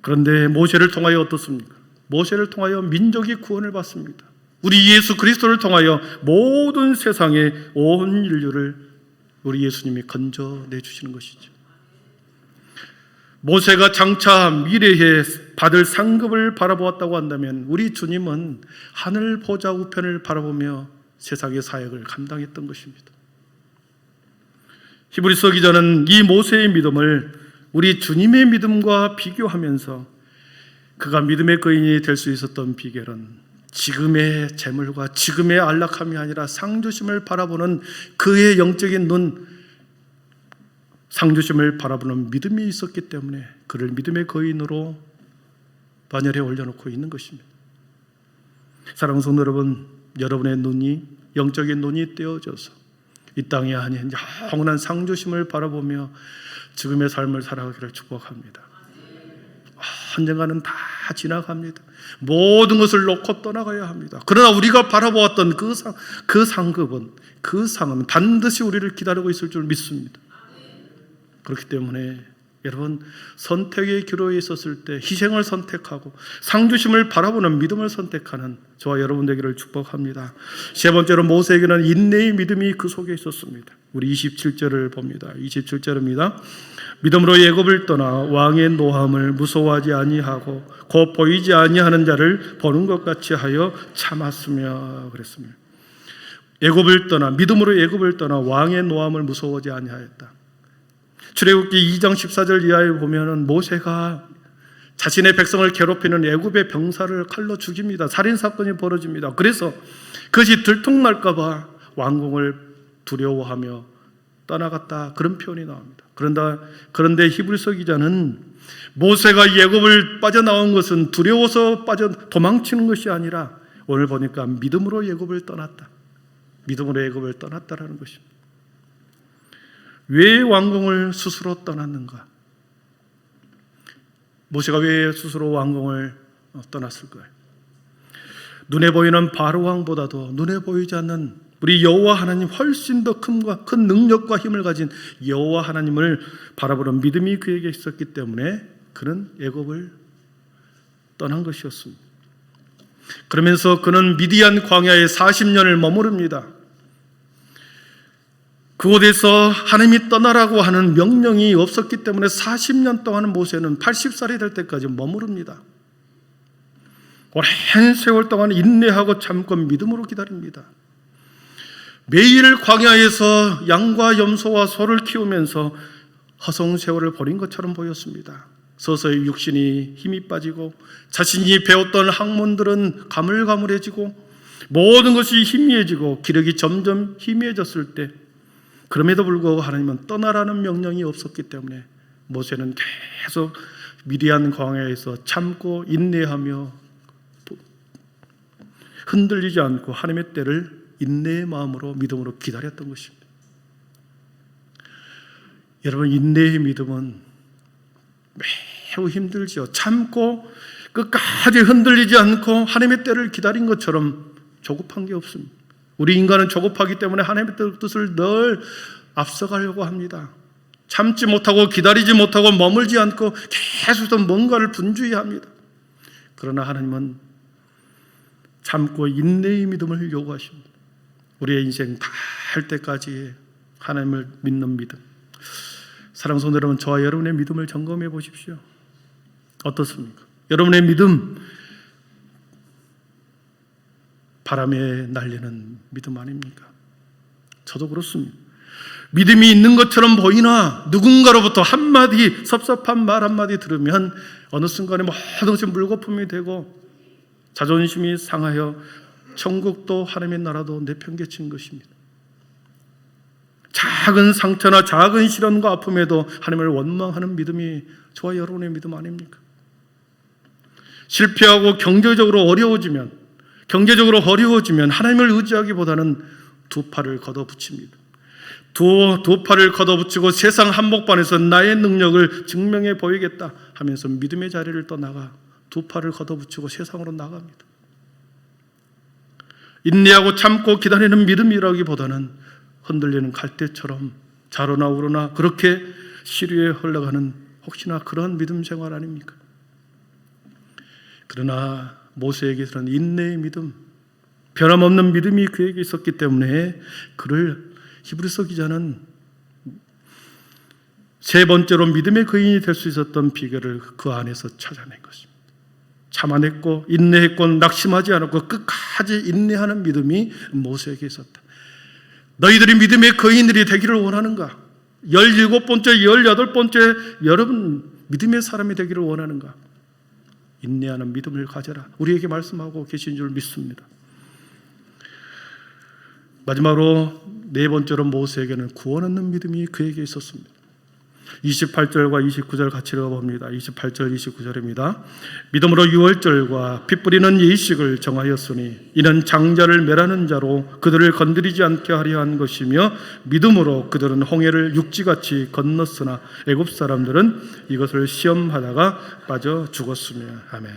그런데 모세를 통하여 어떻습니까? 모세를 통하여 민족이 구원을 받습니다. 우리 예수 그리스도를 통하여 모든 세상의 온 인류를 우리 예수님이 건져내 주시는 것이죠. 모세가 장차 미래에 받을 상급을 바라보았다고 한다면 우리 주님은 하늘 보좌 우편을 바라보며 세상의 사역을 감당했던 것입니다. 히브리서 기자는 이 모세의 믿음을 우리 주님의 믿음과 비교하면서 그가 믿음의 거인이 될 수 있었던 비결은 지금의 재물과 지금의 안락함이 아니라 상주심을 바라보는 그의 영적인 눈, 상주심을 바라보는 믿음이 있었기 때문에 그를 믿음의 거인으로 반열에 올려놓고 있는 것입니다. 사랑하는 성도 여러분, 여러분의 눈이, 영적인 눈이 떼어져서 이 땅에 아닌 영원한 상주심을 바라보며 지금의 삶을 살아가기를 축복합니다. 언젠가는 다 지나갑니다. 모든 것을 놓고 떠나가야 합니다. 그러나 우리가 바라보았던 그 상급은, 그 상은 반드시 우리를 기다리고 있을 줄 믿습니다. 그렇기 때문에 여러분, 선택의 기로에 있었을 때 희생을 선택하고 상주심을 바라보는 믿음을 선택하는 저와 여러분 되기를 축복합니다. 세 번째로 모세에게는 인내의 믿음이 그 속에 있었습니다. 우리 27절을 봅니다. 27절입니다. 믿음으로 애굽을 떠나 왕의 노함을 무서워하지 아니하고 곧 보이지 아니하는 자를 보는 것 같이 하여 참았으며 그랬습니다. 애굽을 떠나, 믿음으로 애굽을 떠나 왕의 노함을 무서워하지 아니하였다. 출애굽기 2장 14절 이하에 보면은 모세가 자신의 백성을 괴롭히는 애굽의 병사를 칼로 죽입니다. 살인 사건이 벌어집니다. 그래서 그것이 들통날까 봐 왕궁을 두려워하며 떠나갔다, 그런 표현이 나옵니다. 그런데 히브리서 기자는 모세가 애굽을 빠져나온 것은 두려워서 도망치는 것이 아니라 오늘 보니까 믿음으로 애굽을 떠났다. 믿음으로 애굽을 떠났다라는 것입니다. 왜 왕궁을 스스로 떠났는가? 모세가 왜 스스로 왕궁을 떠났을까요? 눈에 보이는 바로 왕보다도 눈에 보이지 않는 우리 여호와 하나님, 훨씬 더 큰 능력과 힘을 가진 여호와 하나님을 바라보는 믿음이 그에게 있었기 때문에 그는 애굽을 떠난 것이었습니다. 그러면서 그는 미디안 광야에 40년을 머무릅니다. 그곳에서 하나님이 떠나라고 하는 명령이 없었기 때문에 40년 동안 모세는 80살이 될 때까지 머무릅니다. 오랜 세월 동안 인내하고 참고 믿음으로 기다립니다. 매일 광야에서 양과 염소와 소를 키우면서 허송세월을 보낸 것처럼 보였습니다. 서서히 육신이 힘이 빠지고 자신이 배웠던 학문들은 가물가물해지고 모든 것이 희미해지고 기력이 점점 희미해졌을 때, 그럼에도 불구하고 하나님은 떠나라는 명령이 없었기 때문에 모세는 계속 미디안 광야에서 참고 인내하며 흔들리지 않고 하나님의 때를 인내의 마음으로, 믿음으로 기다렸던 것입니다. 여러분, 인내의 믿음은 매우 힘들죠. 참고 끝까지 흔들리지 않고 하나님의 때를 기다린 것처럼 조급한 게 없습니다. 우리 인간은 조급하기 때문에 하나님의 뜻을 늘 앞서가려고 합니다. 참지 못하고 기다리지 못하고 머물지 않고 계속 뭔가를 분주히 합니다. 그러나 하나님은 참고 인내의 믿음을 요구하십니다. 우리의 인생 다 할 때까지 하나님을 믿는 믿음. 사랑하는 성도 여러분, 저와 여러분의 믿음을 점검해 보십시오. 어떻습니까? 여러분의 믿음, 바람에 날리는 믿음 아닙니까? 저도 그렇습니다. 믿음이 있는 것처럼 보이나 누군가로부터 한마디, 섭섭한 말 한마디 들으면 어느 순간에 모든 것이 물거품이 되고 자존심이 상하여 천국도 하나님의 나라도 내팽개친 것입니다. 작은 상처나 작은 시련과 아픔에도 하나님을 원망하는 믿음이 저와 여러분의 믿음 아닙니까? 실패하고 경제적으로 어려워지면 하나님을 의지하기보다는 두 팔을 걷어붙입니다. 두 팔을 걷어붙이고 세상 한복판에서 나의 능력을 증명해 보이겠다 하면서 믿음의 자리를 떠나가 두 팔을 걷어붙이고 세상으로 나갑니다. 인내하고 참고 기다리는 믿음이라기보다는 흔들리는 갈대처럼 좌로나 우로나 그렇게 시류에 흘러가는 혹시나 그런 믿음 생활 아닙니까? 그러나 모세에게서는 인내의 믿음, 변함없는 믿음이 그에게 있었기 때문에 그를 히브리서 기자는 세 번째로 믿음의 거인이 될 수 있었던 비결을 그 안에서 찾아낸 것입니다. 참아냈고 인내했고 낙심하지 않았고 끝까지 인내하는 믿음이 모세에게 있었다. 너희들이 믿음의 거인들이 되기를 원하는가? 17번째, 18번째 여러분 믿음의 사람이 되기를 원하는가? 인내하는 믿음을 가져라. 우리에게 말씀하고 계신 줄 믿습니다. 마지막으로 네 번째로 모세에게는 구원 얻는 믿음이 그에게 있었습니다. 28절과 29절 같이 읽어봅니다. 28절 29절입니다. 믿음으로 유월절과 피 뿌리는 예식을 정하였으니 이는 장자를 멸하는 자로 그들을 건드리지 않게 하려 한 것이며 믿음으로 그들은 홍해를 육지같이 건넜으나 애굽 사람들은 이것을 시험하다가 빠져 죽었으며. 아멘.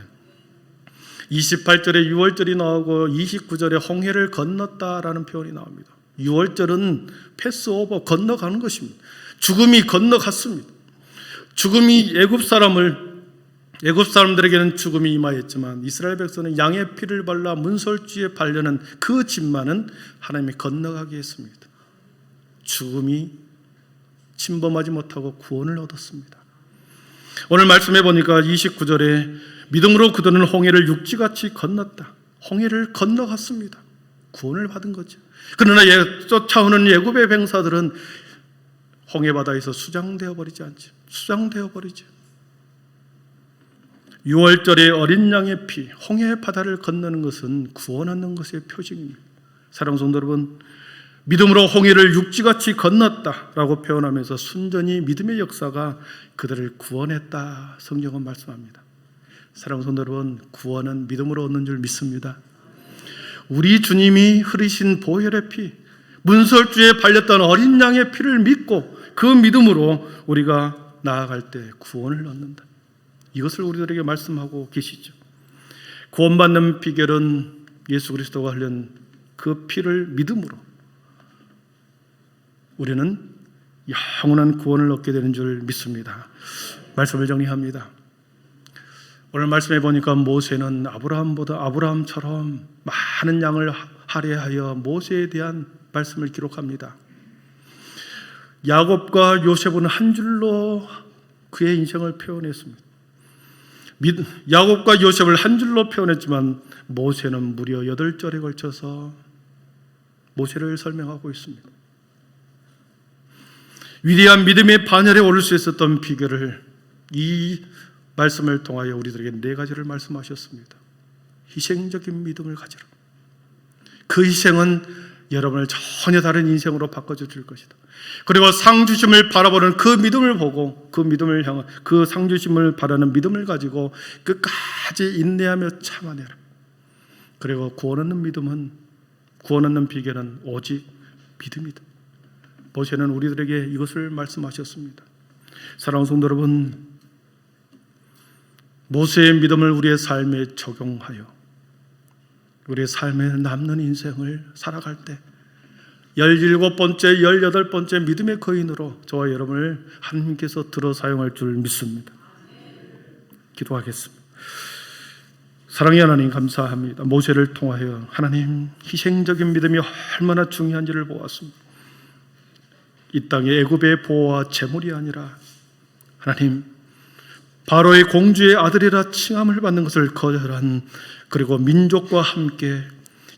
28절에 유월절이 나오고 29절에 홍해를 건넜다라는 표현이 나옵니다. 유월절은 패스오버, 건너가는 것입니다. 죽음이 건너갔습니다. 죽음이 애굽 사람들에게는 죽음이 임하였지만 이스라엘 백성은 양의 피를 발라 문설주에 바르는 그 짐만은 하나님이 건너가게 했습니다. 죽음이 침범하지 못하고 구원을 얻었습니다. 오늘 말씀해 보니까 29절에 믿음으로 그들은 홍해를 육지같이 건넜다. 홍해를 건너갔습니다. 구원을 받은 거죠. 그러나 쫓아오는 애굽의 병사들은 홍해 바다에서 수장되어 버리지 않죠. 수장되어 버리죠. 6월절에 어린 양의 피, 홍해 바다를 건너는 것은 구원 얻는 것의 표징입니다. 사랑하는 성도 여러분, 믿음으로 홍해를 육지같이 건넜다라고 표현하면서 순전히 믿음의 역사가 그들을 구원했다 성경은 말씀합니다. 사랑하는 성도 여러분, 구원은 믿음으로 얻는 줄 믿습니다. 우리 주님이 흐르신 보혈의 피, 문설주에 발렸던 어린 양의 피를 믿고 그 믿음으로 우리가 나아갈 때 구원을 얻는다. 이것을 우리들에게 말씀하고 계시죠. 구원받는 비결은 예수 그리스도가 흘린 그 피를 믿음으로 우리는 영원한 구원을 얻게 되는 줄 믿습니다. 말씀을 정리합니다. 오늘 말씀해 보니까 모세는 아브라함처럼 많은 양을 할애하여 모세에 대한 말씀을 기록합니다. 야곱과 요셉은 한 줄로 그의 인생을 표현했습니다. 야곱과 요셉을 한 줄로 표현했지만 모세는 무려 8절에 걸쳐서 모세를 설명하고 있습니다. 위대한 믿음의 반열에 오를 수 있었던 비결을 이 말씀을 통하여 우리들에게 4가지를 말씀하셨습니다. 희생적인 믿음을 가져라. 그 희생은 여러분을 전혀 다른 인생으로 바꿔줄 것이다. 그리고 상 주심을 바라보는 그 믿음을 보고 그 믿음을 향한 그 상 주심을 바라는 믿음을 가지고 끝까지 인내하며 참아내라. 그리고 구원 얻는 비결은 오직 믿음이다. 모세는 우리들에게 이것을 말씀하셨습니다. 사랑하는 성도 여러분, 모세의 믿음을 우리의 삶에 적용하여 우리의 삶에 남는 인생을 살아갈 때 17번째, 18번째 믿음의 거인으로 저와 여러분을 하나님께서 들어 사용할 줄 믿습니다. 기도하겠습니다. 사랑의 하나님 감사합니다. 모세를 통하여 하나님 희생적인 믿음이 얼마나 중요한지를 보았습니다. 이 땅의 애굽의 보호와 재물이 아니라 하나님 바로의 공주의 아들이라 칭함을 받는 것을 거절한 그리고 민족과 함께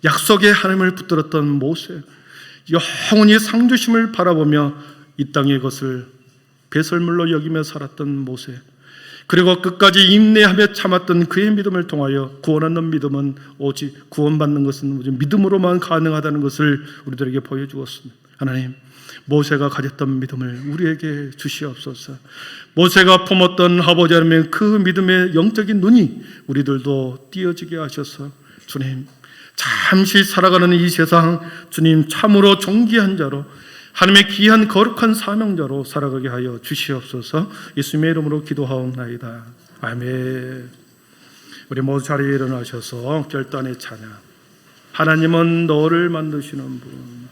약속의 하나님을 붙들었던 모세, 영원히 상주심을 바라보며 이 땅의 것을 배설물로 여기며 살았던 모세, 그리고 끝까지 인내하며 참았던 그의 믿음을 통하여 구원 얻는 믿음은 오직 구원받는 것은 오직 믿음으로만 가능하다는 것을 우리들에게 보여주었습니다. 하나님, 모세가 가졌던 믿음을 우리에게 주시옵소서. 모세가 품었던 아버지 하나님의 그 믿음의 영적인 눈이 우리들도 띄어지게 하셔서 주님, 잠시 살아가는 이 세상 주님 참으로 존귀한 자로 하나님의 귀한 거룩한 사명자로 살아가게 하여 주시옵소서. 예수님의 이름으로 기도하옵나이다. 아멘. 우리 모두 자리에 일어나셔서 결단의 찬양. 하나님은 너를 만드시는 분.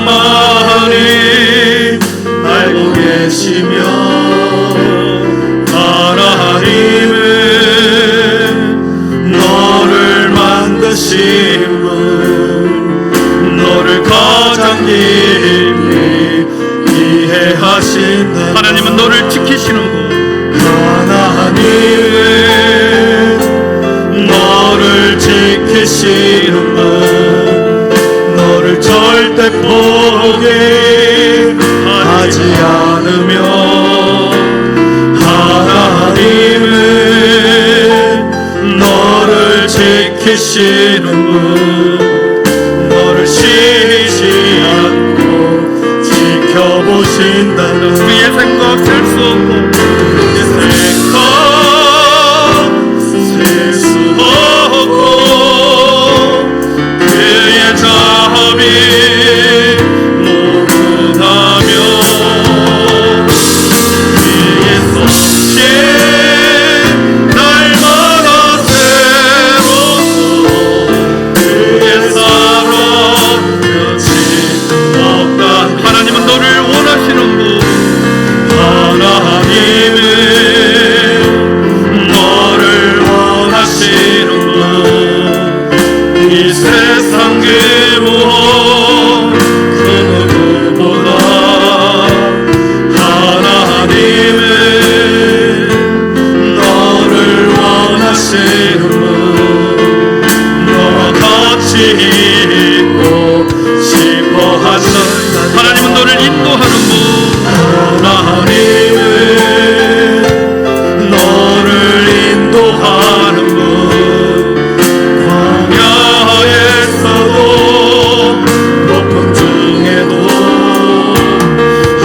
많이 알고 계시며 하나님은 너를 만드신 분, 너를 가장 깊이 이해하신다. 하나님은 너를 지키시는 분, 하나님은 너를 지키시는 분, 너를 절대 포기하지 않으며 하나님은 너를 지키시는 분, 너를 쉬지 않고 지켜보신다. 그의 생각 셀 수 없고 그의 생각 셀 수 없고 그의 자비 무궁하며 그의 섭씨 날마다 새롭고 그의 사랑 끝이 없다. 하나님은 너를 원하시는 분, 하나님은 너를 원하시는 분, 이 세상 그 무엇 그 누구보다 하나님은 너를 원하시는 분, 너와 같이 있고 싶어 하시는 하나님은 너를 인도하는 분, 하나님은 너를 인도하는 분, 광야에서도 높은 중에도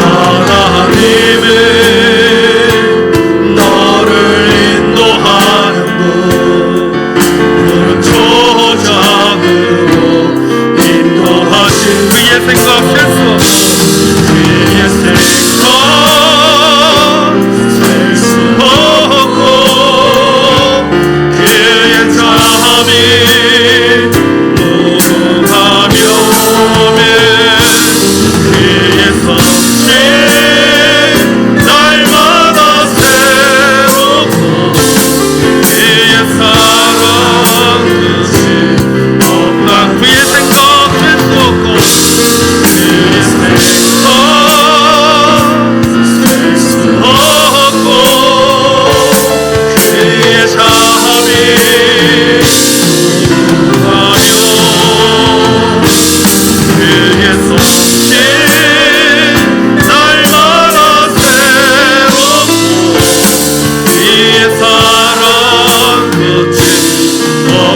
하나님은 너를 인도하는 분, 푸른 초장으로 인도하신 그의 생각 셀 수 없고 그의 생각 셀 수 없고 그의 자비 무궁하며 그의 섭씨 날마다 새롭고 그의 사랑 끝이 없다. 그의 생각 셀 수 없고 그의 생각 셀 수 없고 그의 자비 무궁하며 그의 섭씨 날마다 새롭고 그의 사랑 끝이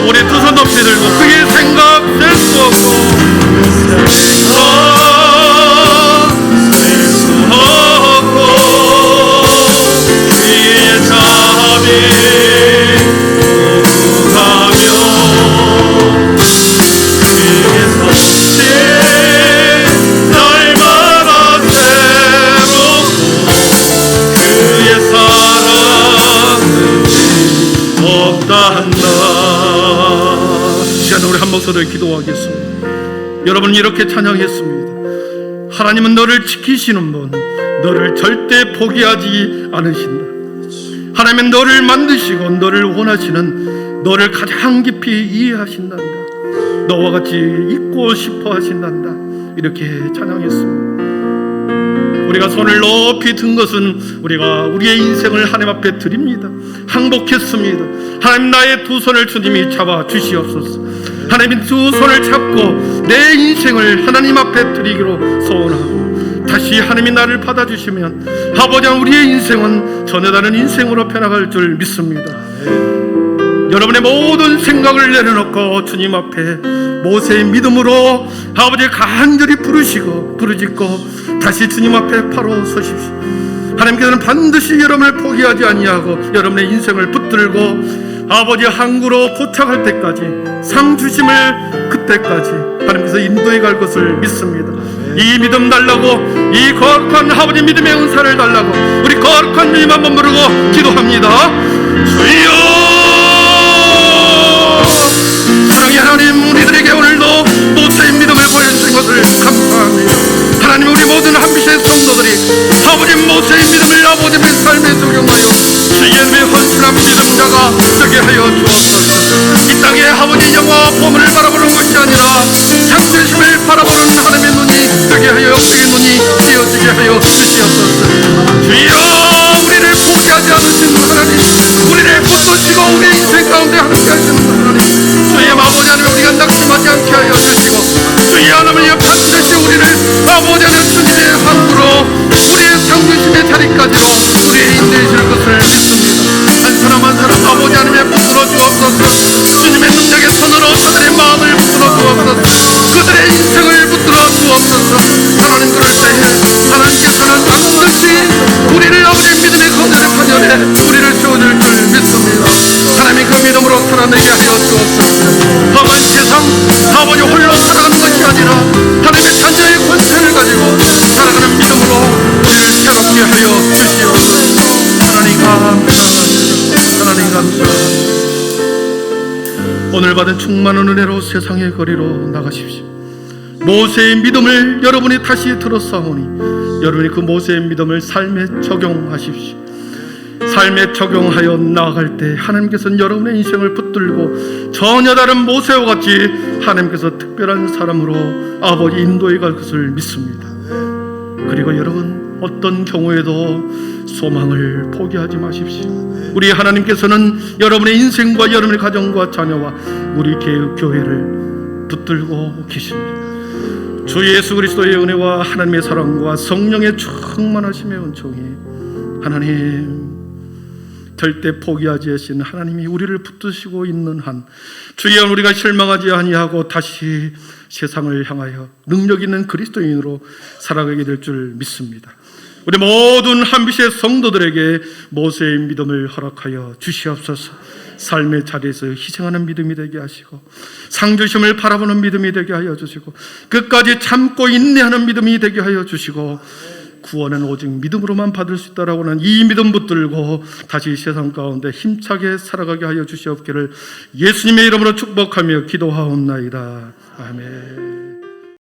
우리 두 손 높이 들고 그의 생각 셀 수 없고 생각 셀 수 없고 그의 자비 무궁하며 그의 섭씨 날마다 새롭고 그의 사랑 끝이 없다 한다. 시간 우리 한 목소리로 기도하겠습니다. 여러분 이렇게 찬양했습니다. 하나님은 너를 지키시는 분, 너를 절대 포기하지 않으신다. 하나님은 너를 만드시고 너를 원하시는, 너를 가장 깊이 이해하신단다. 너와 같이 있고 싶어 하신단다. 이렇게 찬양했습니다. 우리가 손을 높이 든 것은 우리가 우리의 인생을 하나님 앞에 드립니다. 항복했습니다. 하나님 나의 두 손을 주님이 잡아 주시옵소서. 하나님 두 손을 잡고 내 인생을 하나님 앞에 드리기로 소원하고 다시 하나님이 나를 받아주시면 아버지 우리의 인생은 전혀 다른 인생으로 변화갈 줄 믿습니다. 여러분의 모든 생각을 내려놓고 주님 앞에 모세의 믿음으로 아버지 간절히 부르짖고 다시 주님 앞에 바로 서십시오. 하나님께서는 반드시 여러분을 포기하지 아니하고 여러분의 인생을 붙들고 아버지 항구로 도착할 때까지 상 주심을 그때까지 하나님께서 인도해 갈 것을 믿습니다. 이 믿음 달라고, 이 거룩한 아버지 믿음의 은사를 달라고 우리 거룩한 주님 한번 부르고 기도합니다. 주여 사랑의 하나님, 우리들에게 오늘도 모세의 믿음을 보여주신 것을 감사합니다. 하나님, 우리 모든 한빛의 성도들이 아버지 모세의 믿음을 아버지의 삶에 적용하여 주의 이름에 헌신한 믿음자가 되게 하여 주옵소서. 이 땅에 아버지 영화 보물을 바라보는 것이 아니라 창조심을 바라보는 하나님의 눈이 되게 하여 우리의 눈이 띄어지게 하여 주시옵소서. 주여, 우리를 포기하지 않으신 하나님, 우리를 붙드시고 우리의 인생 가운데 함께 하시는 하나님, 주의 아버지 하나님, 우리가 낙심하지 않게 하여 주시고 주의 하나님을 반드시 우리를 아버지 하나님 주님의 함부로 우리의 창조심의 자리까지로 우리의 인내실 것을 믿습니다. 한 사람 한 사람 아버지 하나님의 붙들어 주옵소서. 주님의 능력의 손으로 그들의 마음을 붙들어 주옵소서. 그들의 인생을 붙들어 주옵소서. 하나님, 그럴 때에 하나님께서는 반드시 우리를 아버지의 믿음의 거듭의 파전에 우리를 세워줄 줄 믿습니다. 하나님, 그 믿음으로 살아내게 하여 주옵소서. 다만 세상 아버지 홀로 살아가는 것이 아니라 하나님의 자녀의 권세를 가지고 살아가는 믿음으로 우리를 새롭게 하여 주시옵소서. 하나님 감사합니다. 하나님 감사합니다. 오늘 받은 충만한 은혜로 세상의 거리로 나가십시오. 모세의 믿음을 여러분이 다시 들었사오니 여러분이 그 모세의 믿음을 삶에 적용하십시오. 삶에 적용하여 나아갈 때 하나님께서는 여러분의 인생을 붙들고 전혀 다른 모세와 같이 하나님께서 특별한 사람으로 아버지 인도해 갈 것을 믿습니다. 그리고 여러분, 어떤 경우에도 소망을 포기하지 마십시오. 우리 하나님께서는 여러분의 인생과 여러분의 가정과 자녀와 우리 교회를 붙들고 계십니다. 주 예수 그리스도의 은혜와 하나님의 사랑과 성령의 충만하심의 은총이 하나님 절대 포기하지 않으신 하나님이 우리를 붙드시고 있는 한 주여 우리가 실망하지 아니하고 다시 세상을 향하여 능력 있는 그리스도인으로 살아가게 될 줄 믿습니다. 우리 모든 한빛의 성도들에게 모세의 믿음을 허락하여 주시옵소서. 삶의 자리에서 희생하는 믿음이 되게 하시고 상주심을 바라보는 믿음이 되게 하여 주시고 끝까지 참고 인내하는 믿음이 되게 하여 주시고 구원은 오직 믿음으로만 받을 수 있다라고 하는 이 믿음 붙들고 다시 세상 가운데 힘차게 살아가게 하여 주시옵기를 예수님의 이름으로 축복하며 기도하옵나이다. 아멘.